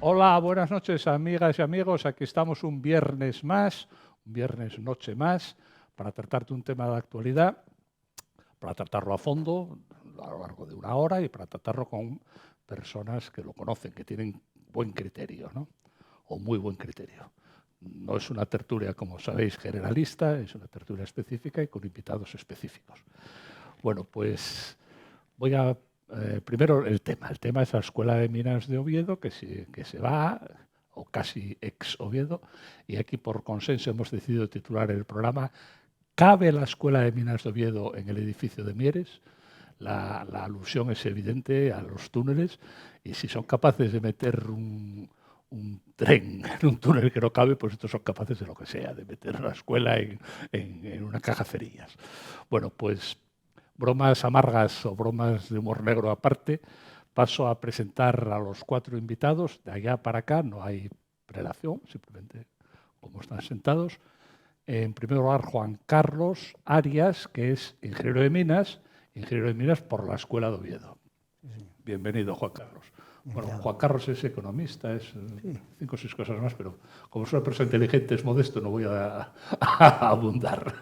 Hola, buenas noches, amigas y amigos. Aquí estamos un viernes más, un viernes noche más, para tratar de un tema de actualidad, para tratarlo a fondo, a lo largo de una hora, y para tratarlo con personas que lo conocen, que tienen buen criterio, ¿no? O muy buen criterio. No es una tertulia, como sabéis, generalista, es una tertulia específica y con invitados específicos. Bueno, pues voy a... primero el tema. El tema es la Escuela de Minas de Oviedo, que se va, o casi ex Oviedo, y aquí por consenso hemos decidido titular el programa ¿Cabe la Escuela de Minas de Oviedo en el edificio de Mieres? La alusión es evidente a los túneles, y si son capaces de meter un tren en un túnel que no cabe, pues estos son capaces de lo que sea, de meter la escuela en una caja cerillas. Bueno, pues bromas amargas o bromas de humor negro aparte, paso a presentar a los cuatro invitados. De allá para acá no hay prelación, simplemente como están sentados. En primer lugar, Juan Carlos Arias, que es ingeniero de minas por la Escuela de Oviedo. Bienvenido, Juan Carlos. Bueno, Juan Carlos es economista, es 5 o 6 cosas más, pero como es una persona inteligente, es modesto, no voy a abundar.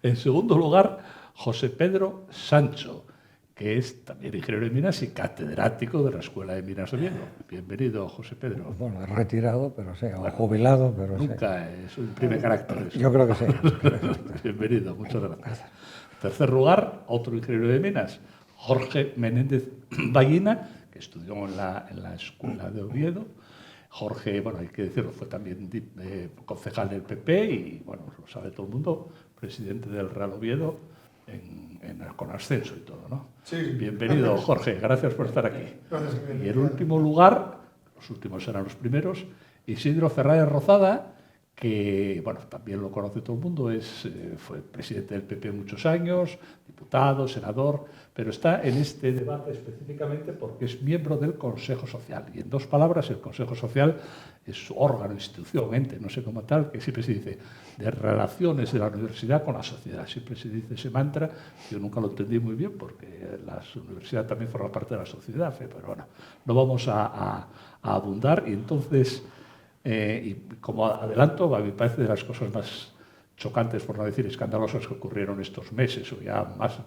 En segundo lugar, José Pedro Sancho, que es también ingeniero de minas y catedrático de la Escuela de Minas de Oviedo. Bienvenido, José Pedro. Bueno, retirado, pero sí, o jubilado, pero nunca es un primer carácter. Yo creo que sí. Bienvenido, muchas gracias. En tercer lugar, otro ingeniero de minas, Jorge Menéndez Ballina, que estudió en la Escuela de Oviedo. Jorge, bueno, hay que decirlo, fue también concejal del PP y, bueno, lo sabe todo el mundo, presidente del Real Oviedo con ascenso y todo, ¿no? Sí. Bienvenido, Jorge, gracias por estar aquí. Gracias. Y en último lugar, los últimos serán los primeros, Isidro Fernández Rozada, que, bueno, también lo conoce todo el mundo, fue presidente del PP muchos años, diputado, senador, pero está en este debate específicamente porque es miembro del Consejo Social. Y en 2 palabras, el Consejo Social es su órgano, institución, ente, no sé cómo tal, que siempre se dice de relaciones de la universidad con la sociedad. Siempre se dice ese mantra, yo nunca lo entendí muy bien porque la universidad también forma parte de la sociedad, pero bueno, no vamos a abundar. Y entonces... y como adelanto, a mí me parece de las cosas más chocantes, por no decir escandalosas, que ocurrieron estos meses o ya más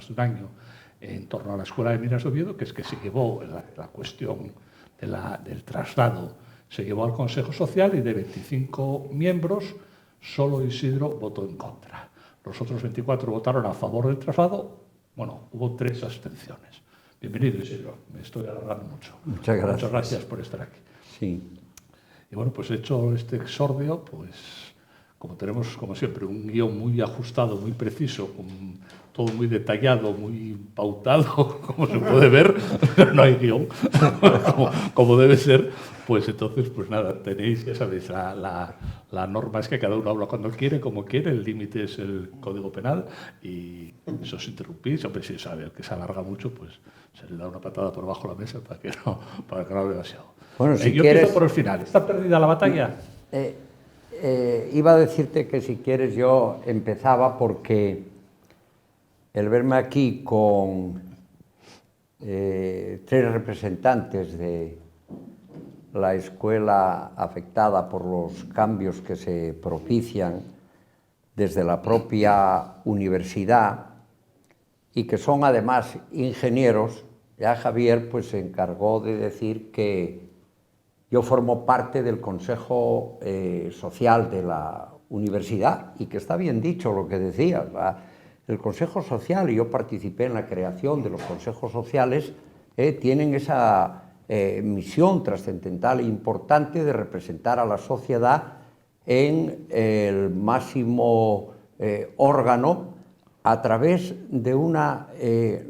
de un año en torno a la Escuela de Minas de Oviedo, que es que se llevó la cuestión del traslado, se llevó al Consejo Social y de 25 miembros, solo Isidro votó en contra. Los otros 24 votaron a favor del traslado. Bueno, hubo 3 abstenciones. Bienvenido, Isidro. Me estoy alargando mucho. Muchas gracias. Muchas gracias por estar aquí. Sí. Y bueno, pues hecho este exordio, pues como tenemos, como siempre, un guión muy ajustado, muy preciso, con todo muy detallado, muy pautado, como se puede ver, no hay guión, como debe ser, pues entonces, pues nada, tenéis, ya sabéis, la norma es que cada uno habla cuando quiere, como quiere, el límite es el Código Penal, y eso os interrumpís, hombre, si sabe, el que se alarga mucho, pues se le da una patada por bajo la mesa para que no hable demasiado. Bueno, si yo quieres... empiezo por el final. ¿Está perdida la batalla? Iba a decirte que si quieres yo empezaba porque el verme aquí con 3 representantes de la escuela afectada por los cambios que se propician desde la propia universidad y que son además ingenieros, ya Javier pues se encargó de decir que yo formo parte del Consejo Social de la universidad y que está bien dicho lo que decías. El Consejo Social, y yo participé en la creación de los consejos sociales, tienen esa misión trascendental e importante de representar a la sociedad en el máximo órgano a través de una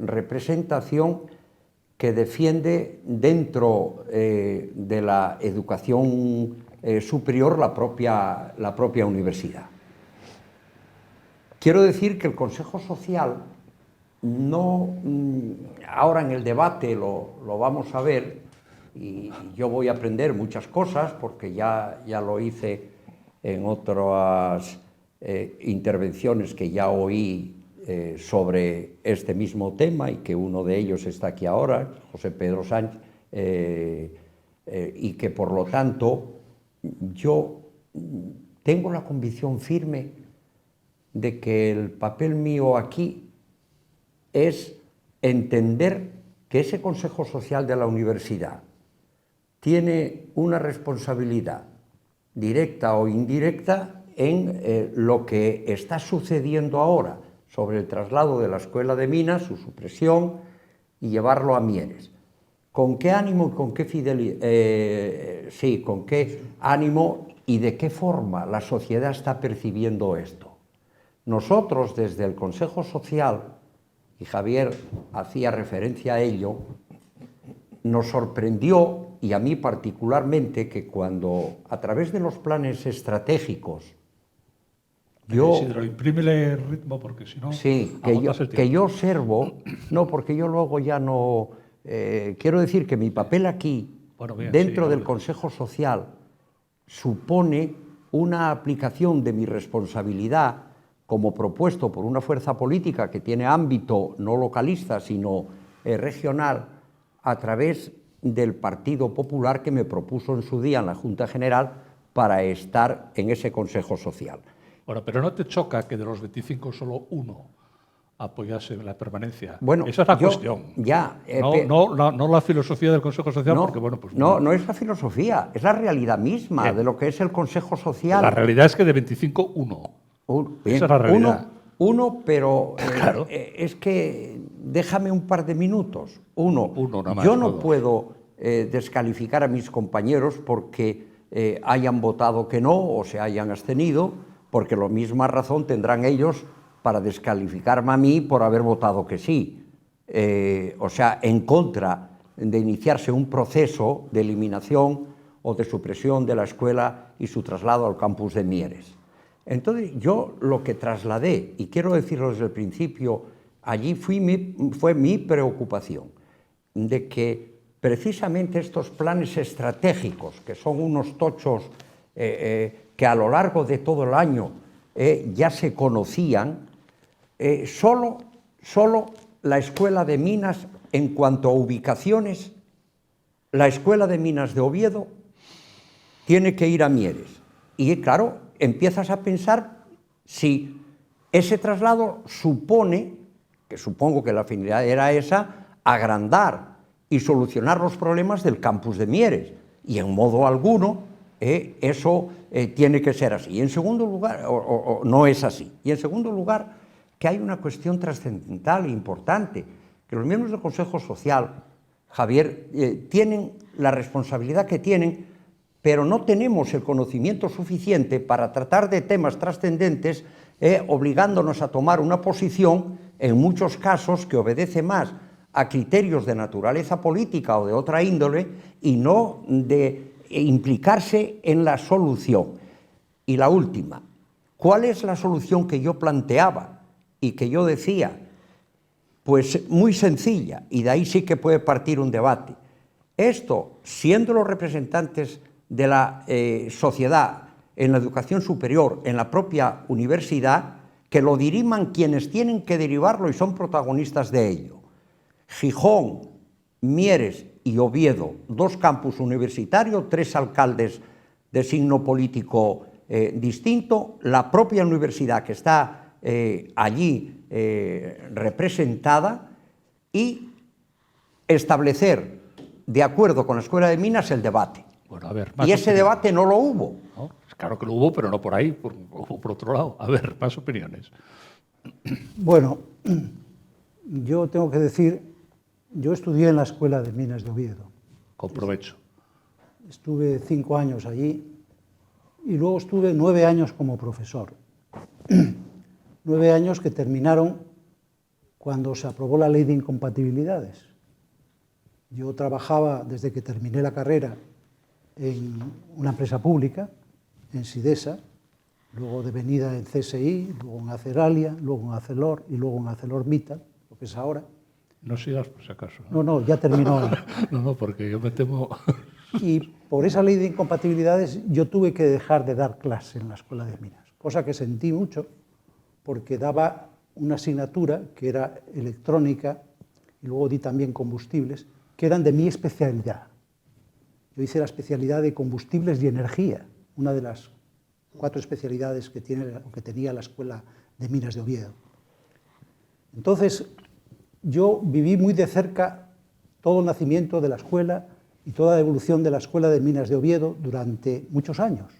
representación que defiende dentro de la educación superior la propia universidad. Quiero decir que el Consejo Social no, ahora en el debate lo vamos a ver, y yo voy a aprender muchas cosas porque ya lo hice en otras intervenciones que ya oí sobre este mismo tema y que uno de ellos está aquí ahora, José Pedro Sánchez, y que por lo tanto yo tengo la convicción firme de que el papel mío aquí es entender que ese Consejo Social de la Universidad tiene una responsabilidad directa o indirecta en lo que está sucediendo ahora sobre el traslado de la Escuela de Minas, su supresión y llevarlo a Mieres. ¿Con qué ánimo y con qué con qué ánimo y de qué forma la sociedad está percibiendo esto? Nosotros, desde el Consejo Social, y Javier hacía referencia a ello, nos sorprendió, y a mí particularmente, que cuando a través de los planes estratégicos yo... Isidro, imprímele ritmo porque si no Sí, agotas el que tiempo. yo observo, no, porque yo luego ya no... quiero decir que mi papel aquí, Bueno, bien, dentro sí, del hable. Consejo Social, supone una aplicación de mi responsabilidad como propuesto por una fuerza política que tiene ámbito no localista, sino regional, a través del Partido Popular que me propuso en su día en la Junta General para estar en ese Consejo Social. Bueno, pero ¿no te choca que de los 25 solo uno apoyase la permanencia? Bueno, Esa es la cuestión. Ya, No la filosofía del Consejo Social, no, porque bueno, pues no es la filosofía, es la realidad misma Bien. de lo que es el Consejo Social. La realidad es que de 25, uno. Bien, Esa es la realidad. Uno, pero Claro. es que déjame un par de minutos. Uno nada más, yo no dos. puedo descalificar a mis compañeros porque hayan votado que no o se hayan abstenido, porque la misma razón tendrán ellos para descalificarme a mí por haber votado que sí. O sea, en contra de iniciarse un proceso de eliminación o de supresión de la escuela y su traslado al campus de Mieres. Entonces, yo lo que trasladé, y quiero decirlo desde el principio, allí fue mi preocupación, de que precisamente estos planes estratégicos, que son unos tochos que a lo largo de todo el año ya se conocían, solo la Escuela de Minas, en cuanto a ubicaciones, la Escuela de Minas de Oviedo tiene que ir a Mieres. Y claro, empiezas a pensar si ese traslado supone, que supongo que la finalidad era esa, agrandar y solucionar los problemas del campus de Mieres. Y en modo alguno eso tiene que ser así. Y en segundo lugar, o no es así. Y en segundo lugar, que hay una cuestión trascendental e importante, que los miembros del Consejo Social, Javier, tienen la responsabilidad que tienen, pero no tenemos el conocimiento suficiente para tratar de temas trascendentes, obligándonos a tomar una posición, en muchos casos, que obedece más a criterios de naturaleza política o de otra índole, y no de implicarse en la solución. Y la última, ¿cuál es la solución que yo planteaba y que yo decía? Pues muy sencilla, y de ahí sí que puede partir un debate. Esto, siendo los representantes de la sociedad en la educación superior, en la propia universidad, que lo diriman quienes tienen que derivarlo y son protagonistas de ello. Gijón, Mieres y Oviedo, 2 campus universitarios, 3 alcaldes de signo político distinto, la propia universidad que está allí representada, y establecer, de acuerdo con la Escuela de Minas, el debate. Bueno, a ver, Y ese debate no lo hubo. ¿No? Claro que lo hubo, pero no por ahí, hubo por otro lado. A ver, más opiniones. Bueno, yo tengo que decir, yo estudié en la Escuela de Minas de Oviedo. Con provecho. Estuve 5 años allí y luego estuve 9 años como profesor. 9 años que terminaron cuando se aprobó la ley de incompatibilidades. Yo trabajaba desde que terminé la carrera en una empresa pública, en Sidesa, luego devenida en CSI, luego en Aceralia, luego en Acelor y luego en ArcelorMittal, lo que es ahora. No sigas por si acaso. No, ya terminó. No, porque yo me temo... Y por esa ley de incompatibilidades yo tuve que dejar de dar clase en la Escuela de Minas, cosa que sentí mucho porque daba una asignatura que era electrónica y luego di también combustibles, que eran de mi especialidad. Yo hice la especialidad de combustibles y energía, una de las 4 especialidades que tenía la Escuela de Minas de Oviedo. Entonces, yo viví muy de cerca todo el nacimiento de la escuela y toda la evolución de la Escuela de Minas de Oviedo durante muchos años.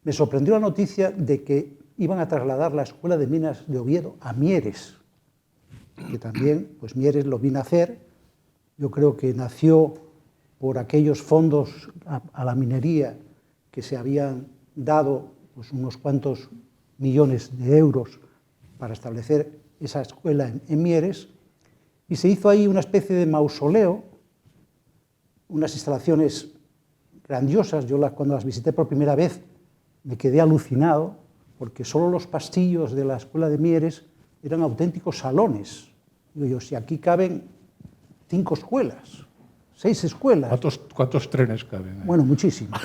Me sorprendió la noticia de que iban a trasladar la Escuela de Minas de Oviedo a Mieres, que también, pues Mieres lo vi nacer. Yo creo que nació por aquellos fondos a la minería que se habían dado, pues, unos cuantos millones de euros para establecer esa escuela en Mieres, y se hizo ahí una especie de mausoleo, unas instalaciones grandiosas. Yo cuando las visité por primera vez me quedé alucinado, porque solo los pasillos de la Escuela de Mieres eran auténticos salones. Digo yo, si aquí caben 5 escuelas, 6 escuelas. ¿Cuántos trenes caben? Bueno, muchísimos.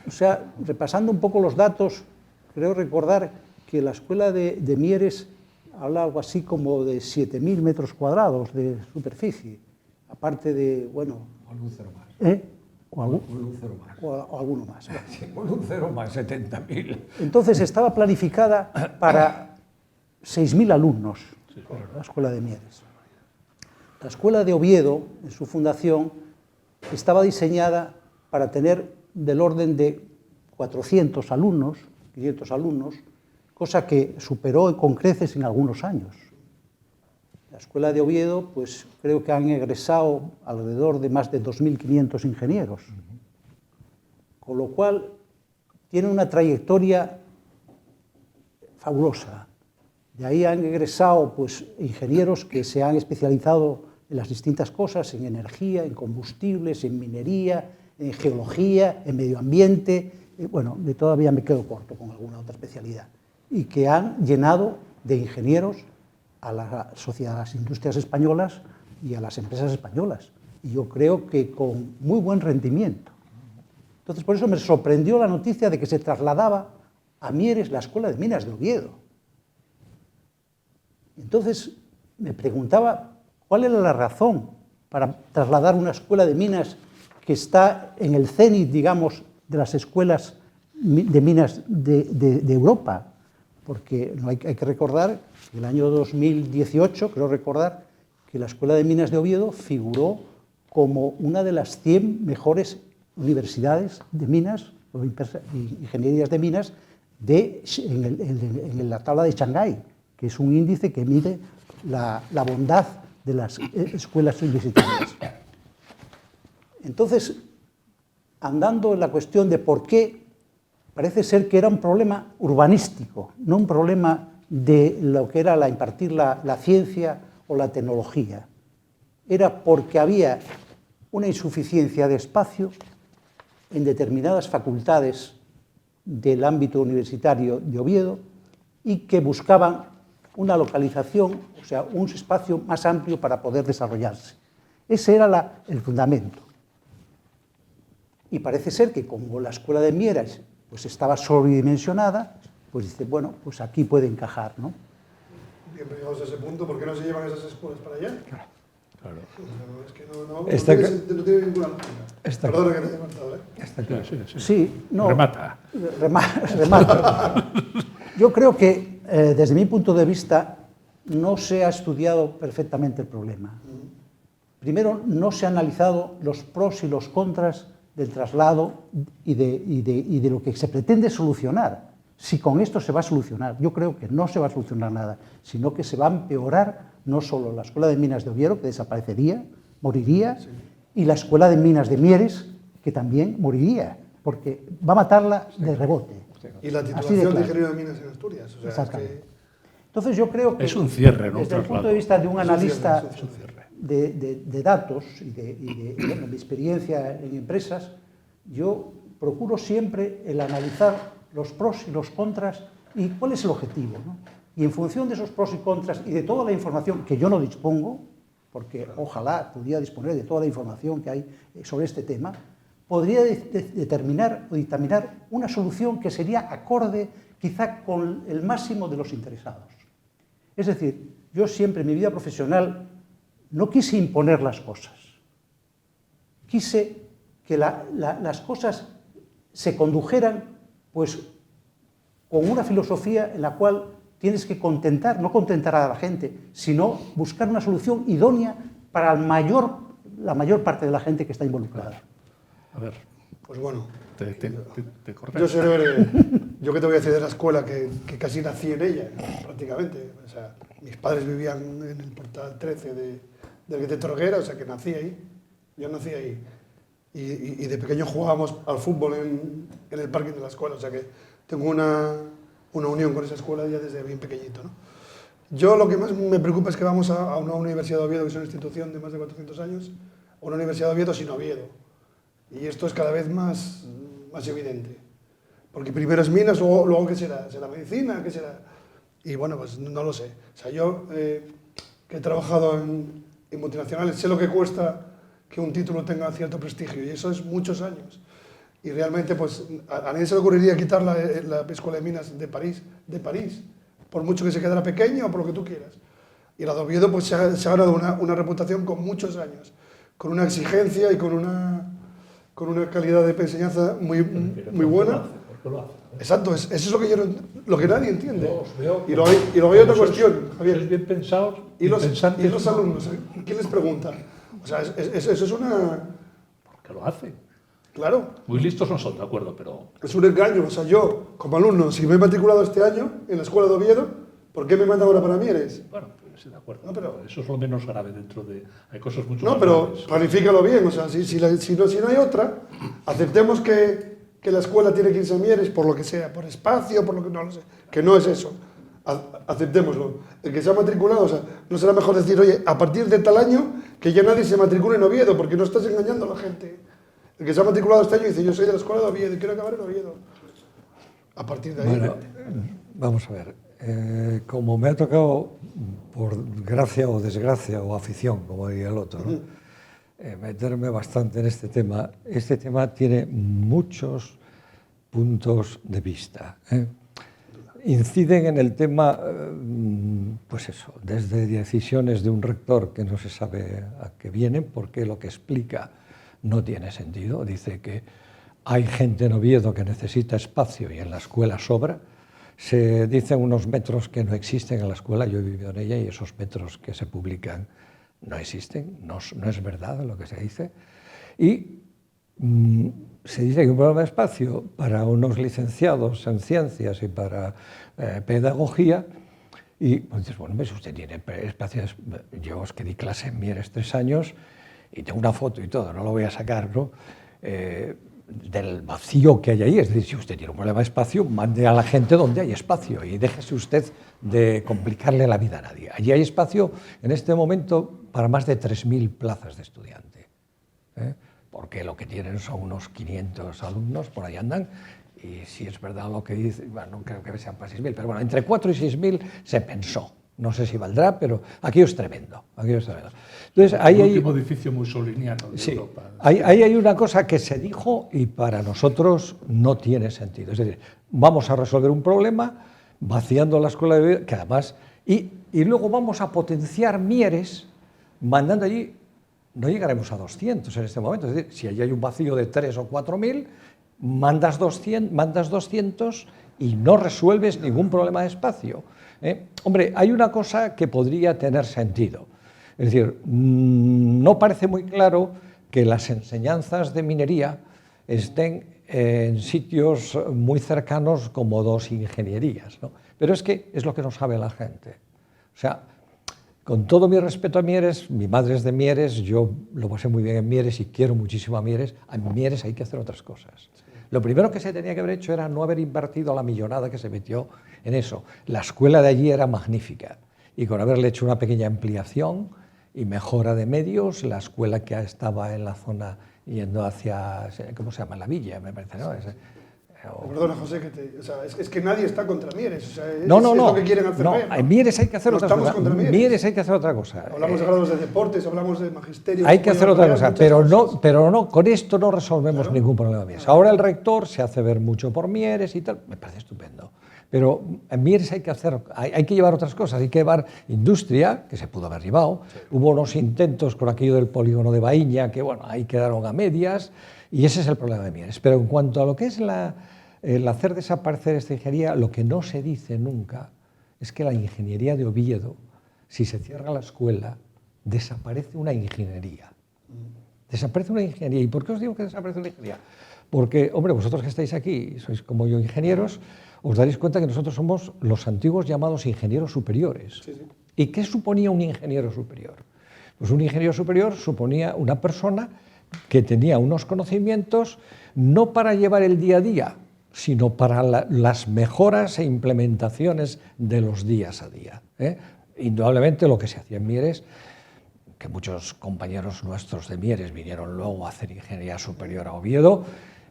O sea, repasando un poco los datos, creo recordar que la Escuela de Mieres habla algo así como de 7.000 metros cuadrados de superficie, aparte de, bueno... O algún cero más. O alguno más. Con un cero más, 70.000. Entonces estaba planificada para 6.000 alumnos, la Escuela de Mieres. La Escuela de Oviedo, en su fundación, estaba diseñada para tener del orden de 400 alumnos, 500 alumnos, cosa que superó con creces en algunos años. La Escuela de Oviedo, pues creo que han egresado alrededor de más de 2.500 ingenieros, con lo cual tiene una trayectoria fabulosa. De ahí han egresado, pues, ingenieros que se han especializado en las distintas cosas, en energía, en combustibles, en minería, en geología, en medio ambiente. Bueno, todavía me quedo corto con alguna otra especialidad. Y que han llenado de ingenieros a las industrias españolas y a las empresas españolas. Y yo creo que con muy buen rendimiento. Entonces, por eso me sorprendió la noticia de que se trasladaba a Mieres la Escuela de Minas de Oviedo. Entonces, me preguntaba cuál era la razón para trasladar una escuela de minas que está en el cénit, digamos, de las escuelas de minas de Europa. Porque hay que recordar que en el año 2018, creo recordar, que la Escuela de Minas de Oviedo figuró como una de las 100 mejores universidades de minas o ingenierías de minas en la tabla de Shanghái, que es un índice que mide la bondad de las escuelas universitarias. Entonces, andando en la cuestión de por qué, parece ser que era un problema urbanístico, no un problema de lo que era impartir la ciencia o la tecnología. Era porque había una insuficiencia de espacio en determinadas facultades del ámbito universitario de Oviedo y que buscaban una localización, o sea, un espacio más amplio para poder desarrollarse. Ese era el fundamento. Y parece ser que como la Escuela de Mieres pues estaba sobredimensionada, pues dice, bueno, pues aquí puede encajar, ¿no? Bien, llegados a ese punto, ¿por qué no se llevan esas escuelas para allá? Claro. Es que no tiene ninguna lógica. Perdona que te haya cortado, ¿eh? Está claro. Sí, no. Remata. Remata. Yo creo que, desde mi punto de vista, no se ha estudiado perfectamente el problema. Primero, no se han analizado los pros y los contras del traslado y de lo que se pretende solucionar. Si con esto se va a solucionar, yo creo que no se va a solucionar nada, sino que se va a empeorar no solo la Escuela de Minas de Oviedo, que desaparecería, moriría, sí, y la Escuela de Minas de Mieres, que también moriría, porque va a matarla de rebote. Y la titulación de ingeniero de minas en Asturias. O sea, exactamente. Entonces yo creo que es un cierre, ¿no? Desde el punto de vista de un analista de datos y de mi experiencia en empresas, yo procuro siempre el analizar los pros y los contras y cuál es el objetivo, ¿no? Y en función de esos pros y contras y de toda la información que yo no dispongo, porque ojalá pudiera disponer de toda la información que hay sobre este tema, podría determinar o dictaminar una solución que sería acorde quizá con el máximo de los interesados. Es decir, yo siempre en mi vida profesional no quise imponer las cosas, quise que las cosas se condujeran pues con una filosofía en la cual tienes que contentar, no contentar a la gente, sino buscar una solución idónea para la mayor parte de la gente que está involucrada. A ver, Pues bueno, te corté. yo que te voy a decir de la escuela, que casi nací en ella, prácticamente. O sea, mis padres vivían en el portal 13 del Guetet Torguera, o sea que nací ahí, yo nací ahí. Y de pequeño jugábamos al fútbol en el parking de la escuela, o sea que tengo una unión con esa escuela ya desde bien pequeñito, ¿no? Yo lo que más me preocupa es que vamos a una Universidad de Oviedo, que es una institución de más de 400 años, o una Universidad de Oviedo sin Oviedo. Y esto es cada vez más evidente. Porque primero es minas, luego ¿qué será? ¿Será medicina? ¿Qué será? Y bueno, pues no lo sé. O sea, yo que he trabajado en multinacionales, sé lo que cuesta que un título tenga cierto prestigio, y eso es muchos años. Y realmente, pues, a nadie se le ocurriría quitar la Escuela de Minas de París, por mucho que se quedara pequeña o por lo que tú quieras. Y la de Oviedo, pues, se ha ganado una reputación con muchos años, con una exigencia y con una calidad de enseñanza muy buena. ¿Por qué lo hace? Exacto, eso es lo que nadie entiende. Y luego hay otra cuestión, Javier. Es bien pensados ¿Y los alumnos? ¿Quién les pregunta? O sea, eso es una... ¿Por qué lo hace? Claro. Muy listos no son, de acuerdo, pero... Es un engaño. O sea, yo, como alumno, si me he matriculado este año en la escuela de Oviedo, ¿por qué me mandan ahora para Mieres? Bueno, pues sí, de acuerdo. No, pero... Eso es lo menos grave dentro de... Hay cosas mucho No, más pero graves. planifícalo bien. O sea, si no hay otra, aceptemos que la escuela tiene que irse a Mieres por lo que sea, por espacio, por lo que no lo sé. Que no es eso. Aceptémoslo. El que se ha matriculado, o sea, no será mejor decir, oye, a partir de tal año que ya nadie se matricule en Oviedo, porque no estás engañando a la gente. El que se ha matriculado este año dice, yo soy de la escuela de Oviedo y quiero acabar en Oviedo. A partir de ahí... Bueno, vamos a ver. Como me ha tocado, por gracia o desgracia o afición, como diría el otro, ¿no? Meterme bastante en este tema tiene muchos puntos de vista. Inciden en el tema, pues eso, desde decisiones de un rector que no se sabe a qué vienen, porque lo que explica no tiene sentido. Dice que hay gente en Oviedo que necesita espacio y en la escuela sobra. Se dicen unos metros que no existen en la escuela, yo he vivido en ella y esos metros que se publican no existen, no es verdad lo que se dice. Y se dice que hay un problema de espacio para unos licenciados en ciencias y para pedagogía. Y pues dices, bueno, si usted tiene espacios, yo es que di clase en Mieres 3 años y tengo una foto y todo, no lo voy a sacar, ¿no? Del vacío que hay ahí. Es decir, si usted tiene un problema de espacio, mande a la gente donde hay espacio y déjese usted de complicarle la vida a nadie. Allí hay espacio en este momento para más de 3.000 plazas de estudiante, porque lo que tienen son unos 500 alumnos, por ahí andan, y si es verdad lo que dice, bueno, no creo que sean para 6.000, pero bueno, entre 4 y 6.000 se pensó. No sé si valdrá, pero aquello es tremendo. Entonces, el último edificio mussoliniano de sí, Europa. Ahí hay una cosa que se dijo y para nosotros no tiene sentido. Es decir, vamos a resolver un problema vaciando la escuela de vida, que además, y luego vamos a potenciar Mieres, mandando allí, no llegaremos a 200 en este momento. Es decir, si allí hay un vacío de 3 o 4.000, mandas 200 y no resuelves ningún problema de espacio. Hombre, hay una cosa que podría tener sentido. Es decir, no parece muy claro que las enseñanzas de minería estén en sitios muy cercanos como 2 ingenierías, ¿no? Pero es que es lo que no sabe la gente. O sea, con todo mi respeto a Mieres, mi madre es de Mieres, yo lo pasé muy bien en Mieres y quiero muchísimo a Mieres. En Mieres hay que hacer otras cosas. Lo primero que se tenía que haber hecho era no haber invertido la millonada que se metió en eso. La escuela de allí era magnífica y con haberle hecho una pequeña ampliación y mejora de medios, la escuela que estaba en la zona yendo hacia, ¿cómo se llama? La Villa, me parece, ¿no? Perdona, José, es que nadie está contra Mieres. O sea, no, es lo que quieren hacer ver, ¿no? En Mieres hay que hacer otra cosa. Contra Mieres hay que hacer otra cosa. Hablamos de grados de deportes, hablamos de magisterio. Hay que hacer otra cosa, pero no, con esto no resolvemos ningún problema de Mieres. Ahora el rector se hace ver mucho por Mieres y tal, me parece estupendo. Pero en Mieres hay que llevar otras cosas, hay que llevar industria, que se pudo haber llevado. Sí. Hubo unos intentos con aquello del polígono de Baíña, que bueno, ahí quedaron a medias, y ese es el problema de Mieres. Pero en cuanto a lo que es el hacer desaparecer esta ingeniería, lo que no se dice nunca es que la ingeniería de Oviedo, si se cierra la escuela, desaparece una ingeniería. Desaparece una ingeniería. ¿Y por qué os digo que desaparece una ingeniería? Porque, hombre, vosotros que estáis aquí, sois como yo ingenieros, os daréis cuenta que nosotros somos los antiguos llamados ingenieros superiores. Sí, sí. ¿Y qué suponía un ingeniero superior? Pues un ingeniero superior suponía una persona que tenía unos conocimientos no para llevar el día a día, sino para las mejoras e implementaciones de los días a día. Indudablemente lo que se hacía en Mieres, que muchos compañeros nuestros de Mieres vinieron luego a hacer ingeniería superior a Oviedo,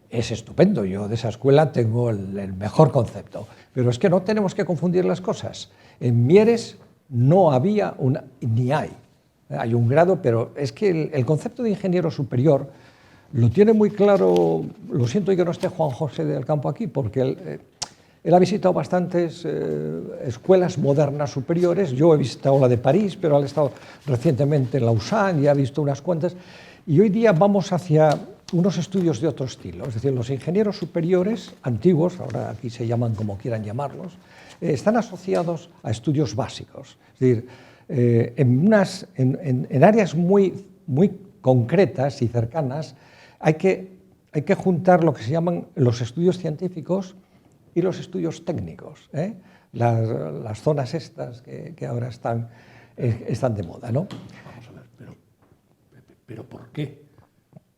es estupendo. Yo de esa escuela tengo el mejor concepto. Pero es que no tenemos que confundir las cosas. En Mieres no había ni hay. Hay un grado, pero es que el concepto de ingeniero superior lo tiene muy claro. Lo siento que no esté Juan José del Campo aquí, porque él ha visitado bastantes escuelas modernas superiores. Yo he visitado la de París, pero él ha estado recientemente en Lausanne y ha visto unas cuantas. Y hoy día vamos hacia unos estudios de otro estilo. Es decir, los ingenieros superiores antiguos, ahora aquí se llaman como quieran llamarlos, están asociados a estudios básicos. Es decir, en áreas muy concretas y cercanas hay que juntar lo que se llaman los estudios científicos y los estudios técnicos, las zonas estas que ahora están de moda, ¿no? Vamos a ver, pero ¿por qué?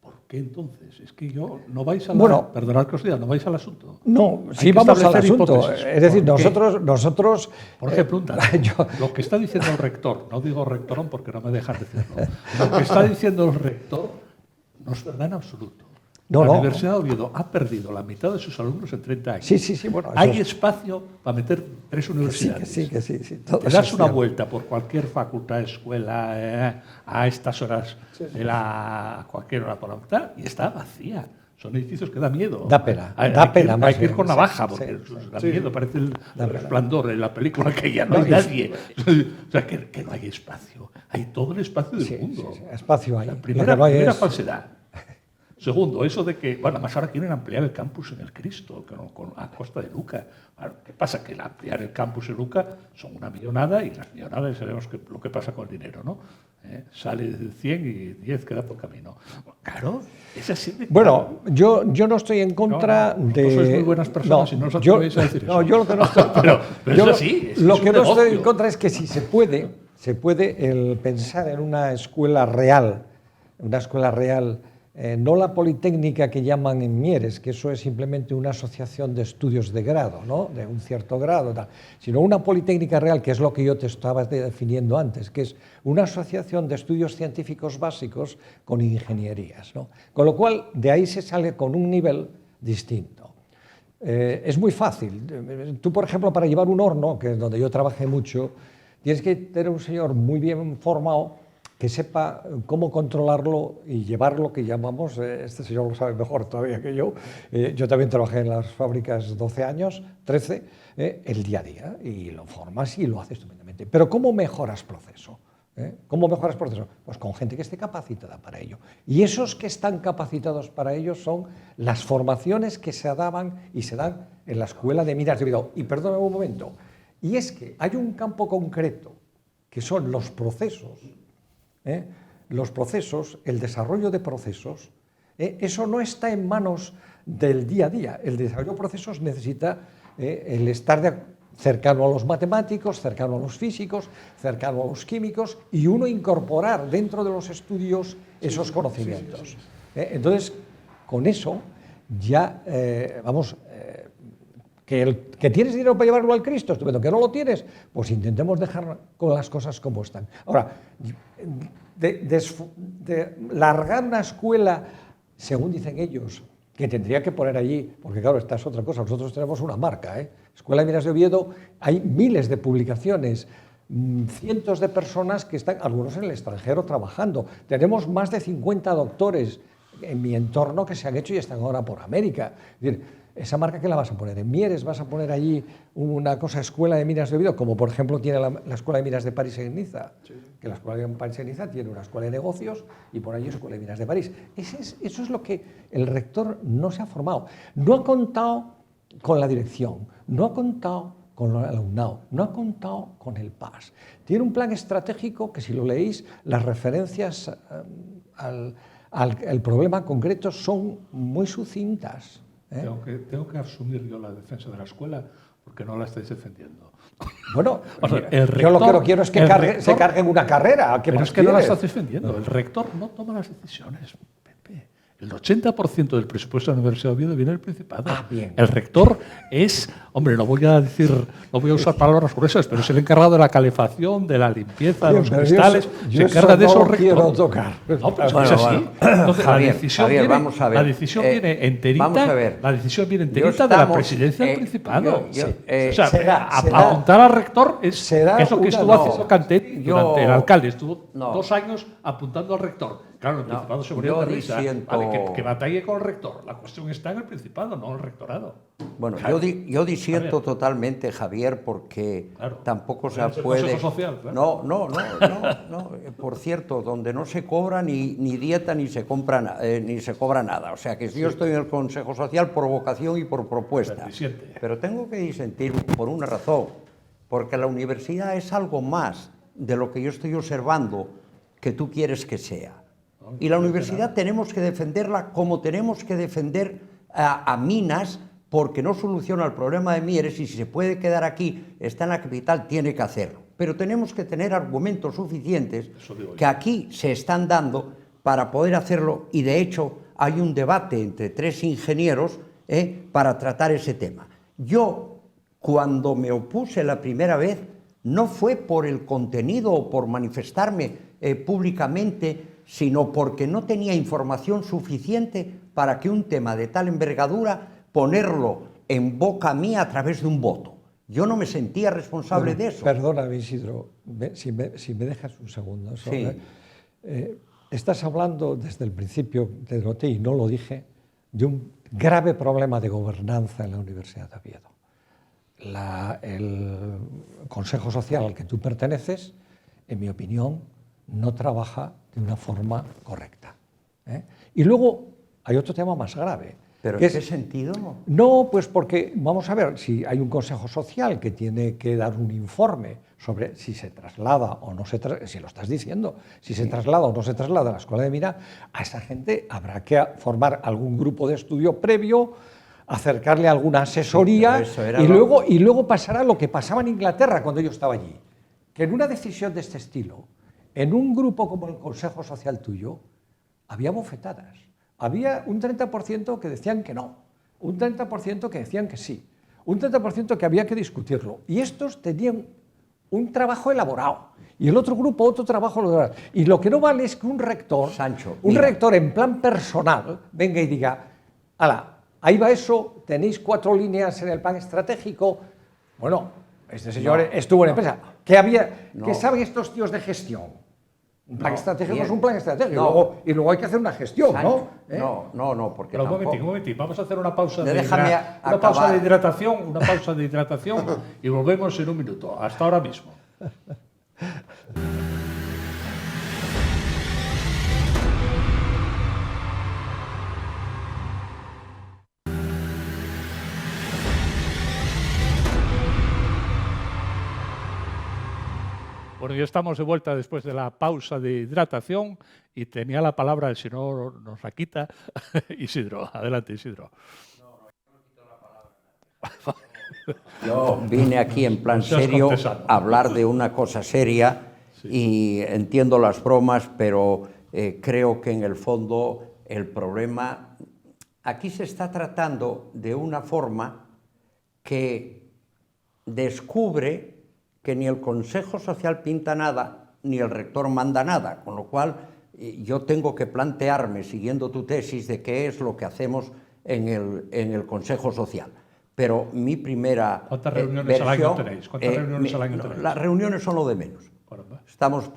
¿Por qué entonces? Es que no vais a perdonad que os diga, no vais al asunto. No, sí vamos al asunto. Hipótesis. Es decir, nosotros... Por ejemplo, lo que está diciendo el rector, no digo rectorón porque no me dejan decirlo, lo que está diciendo el rector no es verdad en absoluto. La Universidad de Oviedo ha perdido la mitad de sus alumnos en 30 años. Sí, bueno, hay espacio para meter 3 universidades. Que sí. Te das una vuelta por cualquier facultad, escuela, a estas horas, cualquier hora por la facultad, y está vacía. Son edificios que da miedo. Da pena. Hay que ir con navaja, porque da miedo, parece el Resplandor en la película, que ya no hay nadie. O sea, que no hay espacio. Hay todo el espacio del mundo. Sí, espacio hay. Primera falsedad. Segundo, eso de que, bueno, además ahora quieren ampliar el campus en el Cristo, a costa de Luca. Bueno, ¿qué pasa? Que ampliar el campus en Luca son una millonada, y las millonadas sabemos lo que pasa con el dinero, ¿no? Sale 100 y 10 queda por camino. Claro, es así de... Bueno, yo no estoy en contra de... No sois muy buenas personas y no os atrevéis a decir eso. No, yo lo que no estoy... pero es así. Lo que no estoy en contra es que si se puede el pensar en una escuela real, no la politécnica que llaman en Mieres, que eso es simplemente una asociación de estudios de grado, ¿no? De un cierto grado, sino una politécnica real, que es lo que yo te estaba definiendo antes, que es una asociación de estudios científicos básicos con ingenierías, ¿no? Con lo cual, de ahí se sale con un nivel distinto. Es muy fácil. Tú, por ejemplo, para llevar un horno, que es donde yo trabajé mucho, tienes que tener un señor muy bien formado que sepa cómo controlarlo y llevar lo que llamamos, este señor lo sabe mejor todavía que yo también trabajé en las fábricas 12 años, 13, el día a día, y lo formas y lo haces estupendamente. Pero ¿cómo mejoras proceso? ¿Cómo mejoras proceso? Pues con gente que esté capacitada para ello. Y esos que están capacitados para ello son las formaciones que se daban y se dan en la Escuela de Minas de Oviedo. Y perdóname un momento, y es que hay un campo concreto, que son los procesos, el desarrollo de procesos, eso no está en manos del día a día. El desarrollo de procesos necesita el estar cercano a los matemáticos, cercano a los físicos, cercano a los químicos, y uno incorporar dentro de los estudios esos conocimientos. Entonces, con eso ya, que tienes dinero para llevarlo al Cristo, estupendo. Que no lo tienes, pues intentemos dejar con las cosas como están. Ahora, de largar una escuela, según dicen ellos, que tendría que poner allí, porque claro, esta es otra cosa, nosotros tenemos una marca, Escuela de Minas de Oviedo, hay miles de publicaciones, cientos de personas que están, algunos en el extranjero, trabajando. Tenemos más de 50 doctores en mi entorno que se han hecho y están ahora por América. Es decir, ¿esa marca qué la vas a poner? ¿En Mieres vas a poner allí una cosa, escuela de minas de Oviedo, como por ejemplo tiene la Escuela de Minas de París en Niza? Sí. Que la Escuela de París en Niza tiene una escuela de negocios y por ahí Escuela de Minas de París. Eso es lo que el rector no se ha formado. No ha contado con la dirección, no ha contado con el alumnado, no ha contado con el PAS. Tiene un plan estratégico que, si lo leéis, las referencias al problema concreto son muy sucintas. Tengo que asumir yo la defensa de la escuela porque no la estáis defendiendo. Bueno, o sea, yo lo que no quiero es que se carguen una carrera. Pero es que no la estás defendiendo. El rector no toma las decisiones, Pepe. El 80% del presupuesto de la Universidad de Oviedo viene del Principado. Bien. El rector es, hombre, no voy a usar palabras gruesas, pero es el encargado de la calefacción, de la limpieza, de los cristales. Yo se encarga de eso el rector. Quiero tocar. No, pero es así. Entonces, Javier, vamos a ver. La decisión viene enterita. Vamos a ver. La decisión viene enterita de la presidencia del Principado. será apuntar al rector es lo que estuvo haciendo Cantet durante el alcalde. Estuvo 2 años apuntando al rector. Claro, el Principado se murió de risa. Vale, que batalle con el rector. La cuestión está en el Principado, no en el rectorado. Bueno, yo disiento totalmente, Javier, porque tampoco se puede... Consejo social, claro. No. Por cierto, donde no se cobra ni dieta ni se cobra nada. O sea, que yo estoy en el Consejo Social por vocación y por propuesta. Pero tengo que disentir por una razón, porque la universidad es algo más de lo que yo estoy observando que tú quieres que sea. Y la universidad tenemos que defenderla como tenemos que defender a Minas, porque no soluciona el problema de Mieres, y si se puede quedar aquí, está en la capital, tiene que hacerlo. Pero tenemos que tener argumentos suficientes que aquí se están dando para poder hacerlo, y de hecho hay un debate entre 3 ingenieros para tratar ese tema. Yo, cuando me opuse la primera vez, no fue por el contenido o por manifestarme públicamente, sino porque no tenía información suficiente para que un tema de tal envergadura ponerlo en boca mía a través de un voto. Yo no me sentía responsable de eso. Perdóname, Isidro, si me dejas un segundo. Sí. Estás hablando desde el principio, te noté y no lo dije, de un grave problema de gobernanza en la Universidad de Oviedo. El Consejo Social al que tú perteneces, en mi opinión, no trabaja de una forma correcta. Y luego hay otro tema más grave. ¿Pero en qué sentido? No, pues porque, vamos a ver, si hay un Consejo Social que tiene que dar un informe sobre si se traslada o no se traslada, si lo estás diciendo, si se traslada o no se traslada a la Escuela de Mina, a esa gente habrá que formar algún grupo de estudio previo, acercarle alguna asesoría, y luego pasará lo que pasaba en Inglaterra cuando yo estaba allí, que en una decisión de este estilo, en un grupo como el Consejo Social tuyo, había bofetadas. Había un 30% que decían que no, un 30% que decían que sí, un 30% que había que discutirlo. Y estos tenían un trabajo elaborado y el otro grupo otro trabajo elaborado. Y lo que no vale es que un rector, rector en plan personal, venga y diga, ala, ahí va eso, tenéis 4 líneas en el plan estratégico. Bueno, este señor estuvo en empresa. ¿Qué saben estos tíos de gestión? Un plan estratégico es un plan estratégico. Y luego hay que hacer una gestión, ¿no? No, porque pero un momentito. Vamos a hacer una pausa de hidratación y volvemos en un minuto. Hasta ahora mismo. Bueno, ya estamos de vuelta después de la pausa de hidratación y tenía la palabra el señor nos la quita, Isidro. Adelante, Isidro. No quito la palabra. Yo vine aquí en plan serio a hablar de una cosa seria y entiendo las bromas, pero creo que en el fondo el problema aquí se está tratando de una forma que descubre que ni el Consejo Social pinta nada, ni el rector manda nada, con lo cual yo tengo que plantearme, siguiendo tu tesis, de qué es lo que hacemos en el Consejo Social. Pero mi primera ¿Cuántas reuniones al año tenéis? Las reuniones son lo de menos. Estamos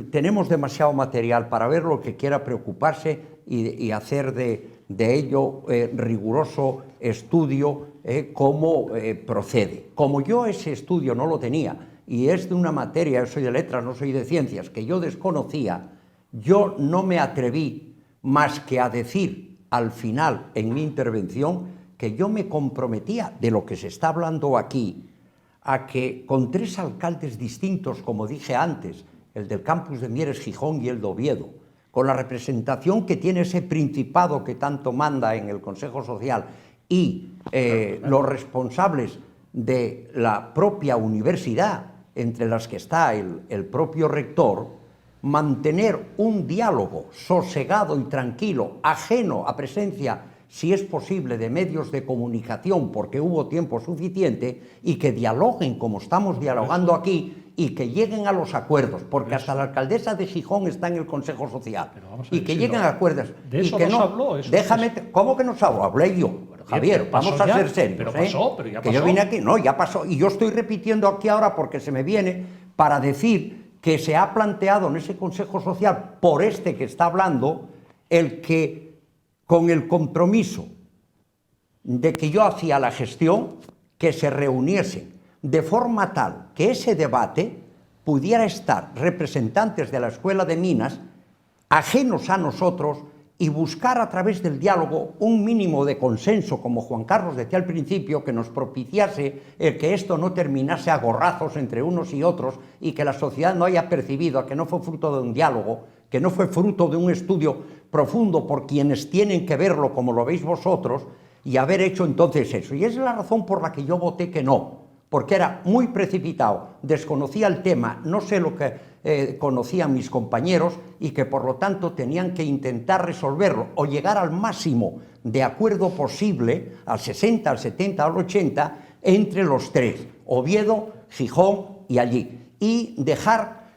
tenemos demasiado material para ver lo que quiera preocuparse y hacer de de ello riguroso estudio cómo procede. Como yo ese estudio no lo tenía, y es de una materia, yo soy de letras, no soy de ciencias, que yo desconocía, yo no me atreví más que a decir al final en mi intervención que yo me comprometía de lo que se está hablando aquí, a que con 3 alcaldes distintos, como dije antes, el del campus de Mieres, Gijón y el de Oviedo, con la representación que tiene ese principado que tanto manda en el Consejo Social y los responsables de la propia universidad, entre las que está el propio rector, mantener un diálogo sosegado y tranquilo, ajeno a presencia, si es posible, de medios de comunicación, porque hubo tiempo suficiente, y que dialoguen como estamos dialogando aquí, y que lleguen a los acuerdos, porque hasta la alcaldesa de Gijón está en el Consejo Social, y que lleguen a acuerdos. De eso y que nos no, habló. ¿Cómo que nos habló? Hablé yo. Javier, vamos a ser serios. Pero pasó, pero ya pasó. Que yo vine aquí, no, ya pasó, y yo estoy repitiendo aquí ahora porque se me viene para decir que se ha planteado en ese Consejo Social, por este que está hablando, el que con el compromiso de que yo hacía la gestión, que se reuniesen de forma tal que ese debate pudiera estar representantes de la Escuela de Minas, ajenos a nosotros, y buscar a través del diálogo un mínimo de consenso, como Juan Carlos decía al principio, que nos propiciase el que esto no terminase a gorrazos entre unos y otros, y que la sociedad no haya percibido a que no fue fruto de un diálogo, que no fue fruto de un estudio profundo por quienes tienen que verlo como lo veis vosotros, y haber hecho entonces eso. Y esa es la razón por la que yo voté que no, porque era muy precipitado, desconocía el tema, no sé lo que conocían mis compañeros, y que por lo tanto tenían que intentar resolverlo o llegar al máximo de acuerdo posible, al 60, al 70, al 80, entre los 3, Oviedo, Gijón y allí, y dejar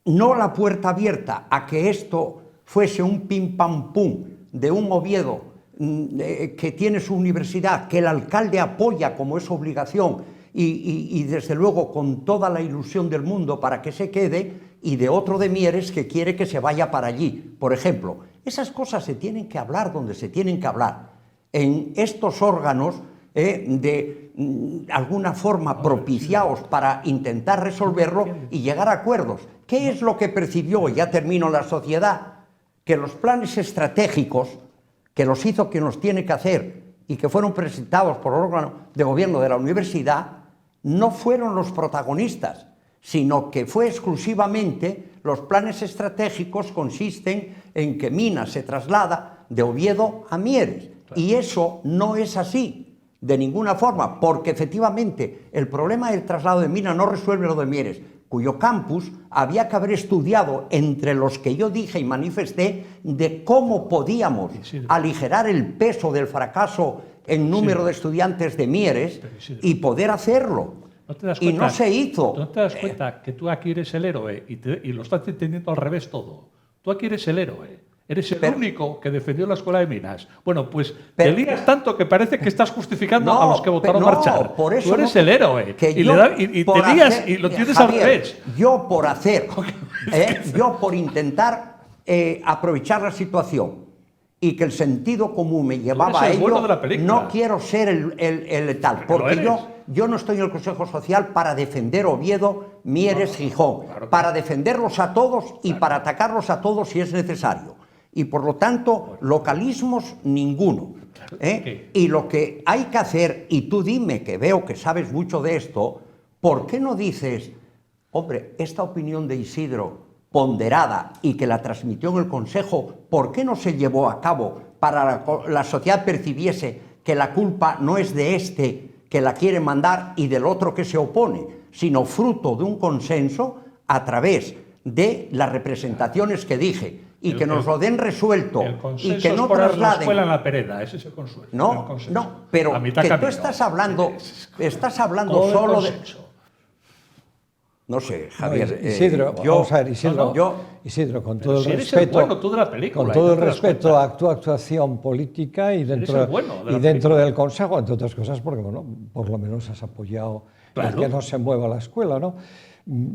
no la puerta abierta a que esto fuese un pim pam pum de un Oviedo que tiene su universidad, que el alcalde apoya como es obligación, y desde luego con toda la ilusión del mundo para que se quede, y de otro de Mieres que quiere que se vaya para allí. Por ejemplo, esas cosas se tienen que hablar donde se tienen que hablar, en estos órganos de alguna forma propiciados para intentar resolverlo y llegar a acuerdos. ¿Qué es lo que percibió, ya termino, la sociedad? Que los planes estratégicos, que los hizo quien los tiene que hacer y que fueron presentados por el órgano de gobierno de la universidad, no fueron los protagonistas, sino que fue exclusivamente los planes estratégicos consisten en que Minas se traslada de Oviedo a Mieres. Claro. Y eso no es así, de ninguna forma, porque efectivamente el problema del traslado de Minas no resuelve lo de Mieres, cuyo campus había que haber estudiado entre los que yo dije y manifesté de cómo podíamos aligerar el peso del fracaso en número de estudiantes de Mieres y poder hacerlo. ¿No te das cuenta, y no se hizo. ¿No te das cuenta que tú aquí eres el héroe y lo estás entendiendo al revés todo? Tú aquí eres el héroe. Eres el único que defendió la Escuela de Minas. Bueno, pues te lías tanto que parece que estás justificando a los que votaron marchar. Por eso tú eres el héroe. Y te lías y lo tienes Javier, al revés. Yo por hacer, yo por intentar aprovechar la situación y que el sentido común me llevaba a ello, bueno de la película. No quiero ser el tal, porque yo no estoy en el Consejo Social para defender Oviedo, Mieres, Gijón, para defenderlos a todos y para atacarlos a todos si es necesario. Y por lo tanto, localismos ninguno. Y lo que hay que hacer, y tú dime que veo que sabes mucho de esto, ¿por qué no dices, hombre, esta opinión de Isidro ponderada y que la transmitió en el Consejo, ¿por qué no se llevó a cabo para que la sociedad percibiese que la culpa no es de este que la quiere mandar y del otro que se opone, sino fruto de un consenso a través de las representaciones que dije, y que nos lo den resuelto y que no trasladen la escuela en la Pereda, ese es el consuelo. No, pero que tú estás hablando solo de... No sé, Javier. Isidro, vamos a ver, Isidro, con todo el respeto, bueno, tú de la película, con todo el respeto a tu actuación política y dentro del Consejo, entre otras cosas, porque bueno, por lo menos has apoyado el que no se mueva la escuela, ¿no?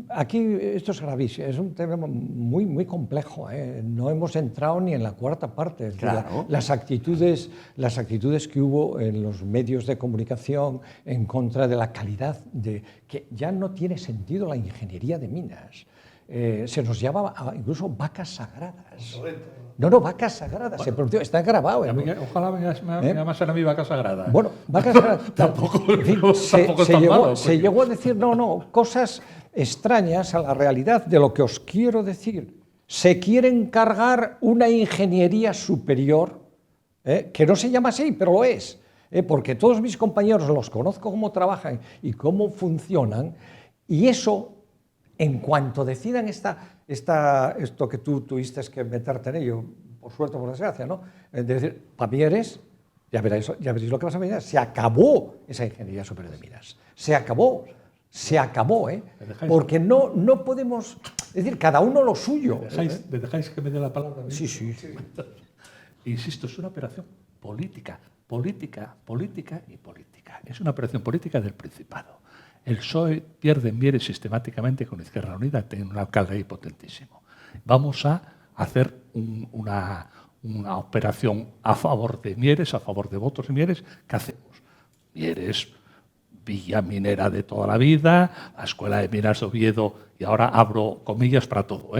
Aquí esto es gravísimo, es un tema muy, muy complejo. No hemos entrado ni en la cuarta parte. Es decir, Claro. las actitudes que hubo en los medios de comunicación en contra de la calidad, que ya no tiene sentido la ingeniería de minas. Se nos llamaba incluso vacas sagradas. No, vacas sagradas, se pronunció, está grabado. Ojalá me llamasen a mí vaca sagrada. Bueno, vacas sagradas. Tampoco, en fin, tampoco es tan malo. se llegó a decir, cosas extrañas a la realidad de lo que os quiero decir. Se quieren cargar una ingeniería superior, que no se llama así, pero lo es, porque todos mis compañeros los conozco cómo trabajan y cómo funcionan, y eso, en cuanto decidan esto que tú tuviste que meterte en ello, por suerte o por desgracia, ¿no? Es decir, para Mieres, ya veréis lo que vas a ver, se acabó esa ingeniería superior de minas. Se acabó, porque no podemos, es decir, cada uno lo suyo. ¿Me dejáis que me dé la palabra? Sí. Insisto, es una operación política. Es una operación política del Principado. El PSOE pierde en Mieres sistemáticamente con Izquierda Unida, tiene un alcalde ahí potentísimo. Vamos a hacer una operación a favor de Mieres, a favor de votos de Mieres. ¿Qué hacemos? Mieres, villa minera de toda la vida, la Escuela de Minas de Oviedo, y ahora abro comillas para todo,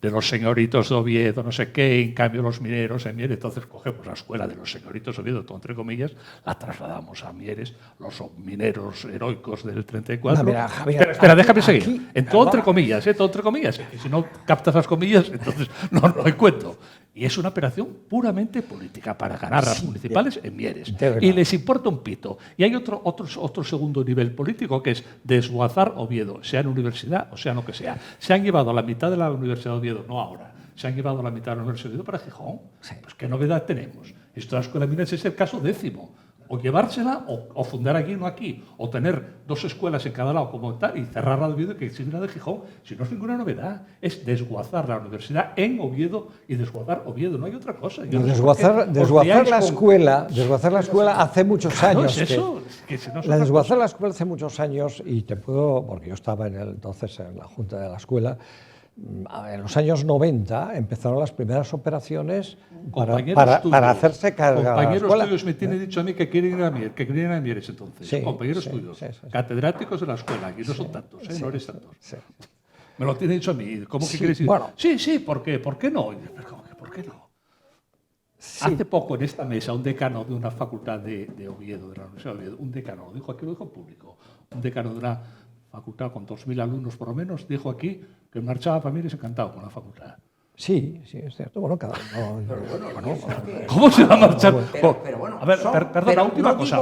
de los señoritos de Oviedo, no sé qué, en cambio los mineros en Mieres, entonces cogemos la escuela de los señoritos de Oviedo, todo entre comillas, la trasladamos a Mieres, los mineros heroicos del 34. No, mira, Javier, espera, déjame seguir. Aquí, en todo entre comillas, todo entre comillas. Que si no captas las comillas, entonces no hay cuento. Y es una operación puramente política para ganar las municipales en Mieres. Y les importa un pito. Y hay otro segundo nivel político que es desguazar Oviedo, sea en universidad o sea en lo que sea. Se han llevado a la mitad de la Universidad de Oviedo, no ahora, se han llevado a la mitad de la Universidad de Oviedo para Gijón. Pues ¿qué novedad tenemos? Esto de la Escuela de Minas es el caso 10º. O llevársela o fundar aquí, no aquí. O tener 2 escuelas en cada lado como tal y cerrar la de Oviedo y que exista la de Gijón. Si no es ninguna novedad. Es desguazar la universidad en Oviedo y desguazar Oviedo. No hay otra cosa. Desguazar la escuela hace muchos años. Desguazar la escuela hace muchos años, y te puedo, porque yo estaba entonces en la junta de la escuela. En los años 90 empezaron las primeras operaciones para hacerse cargo de la escuela. Compañeros tuyos me tienen dicho a mí que quieren ir a Mieres entonces. Sí, compañeros sí, tuyos, sí. Catedráticos de la escuela, aquí no son tantos, no eres tantos. Sí. Me lo tienen dicho a mí. ¿Cómo que quieres ir? Bueno. Sí, ¿por qué? ¿Por qué no? ¿Por qué no? Sí. Hace poco en esta mesa un decano de una facultad de Oviedo, de la Universidad de Oviedo, un decano, lo dijo aquí, lo dijo en público, un decano de una facultad con 2.000 alumnos por lo menos, dijo aquí que marchaba para Mieres encantado con la facultad. Sí, es cierto. Bueno, cada uno. ¿Cómo se va a marchar? Pero bueno, a ver, perdona, última cosa.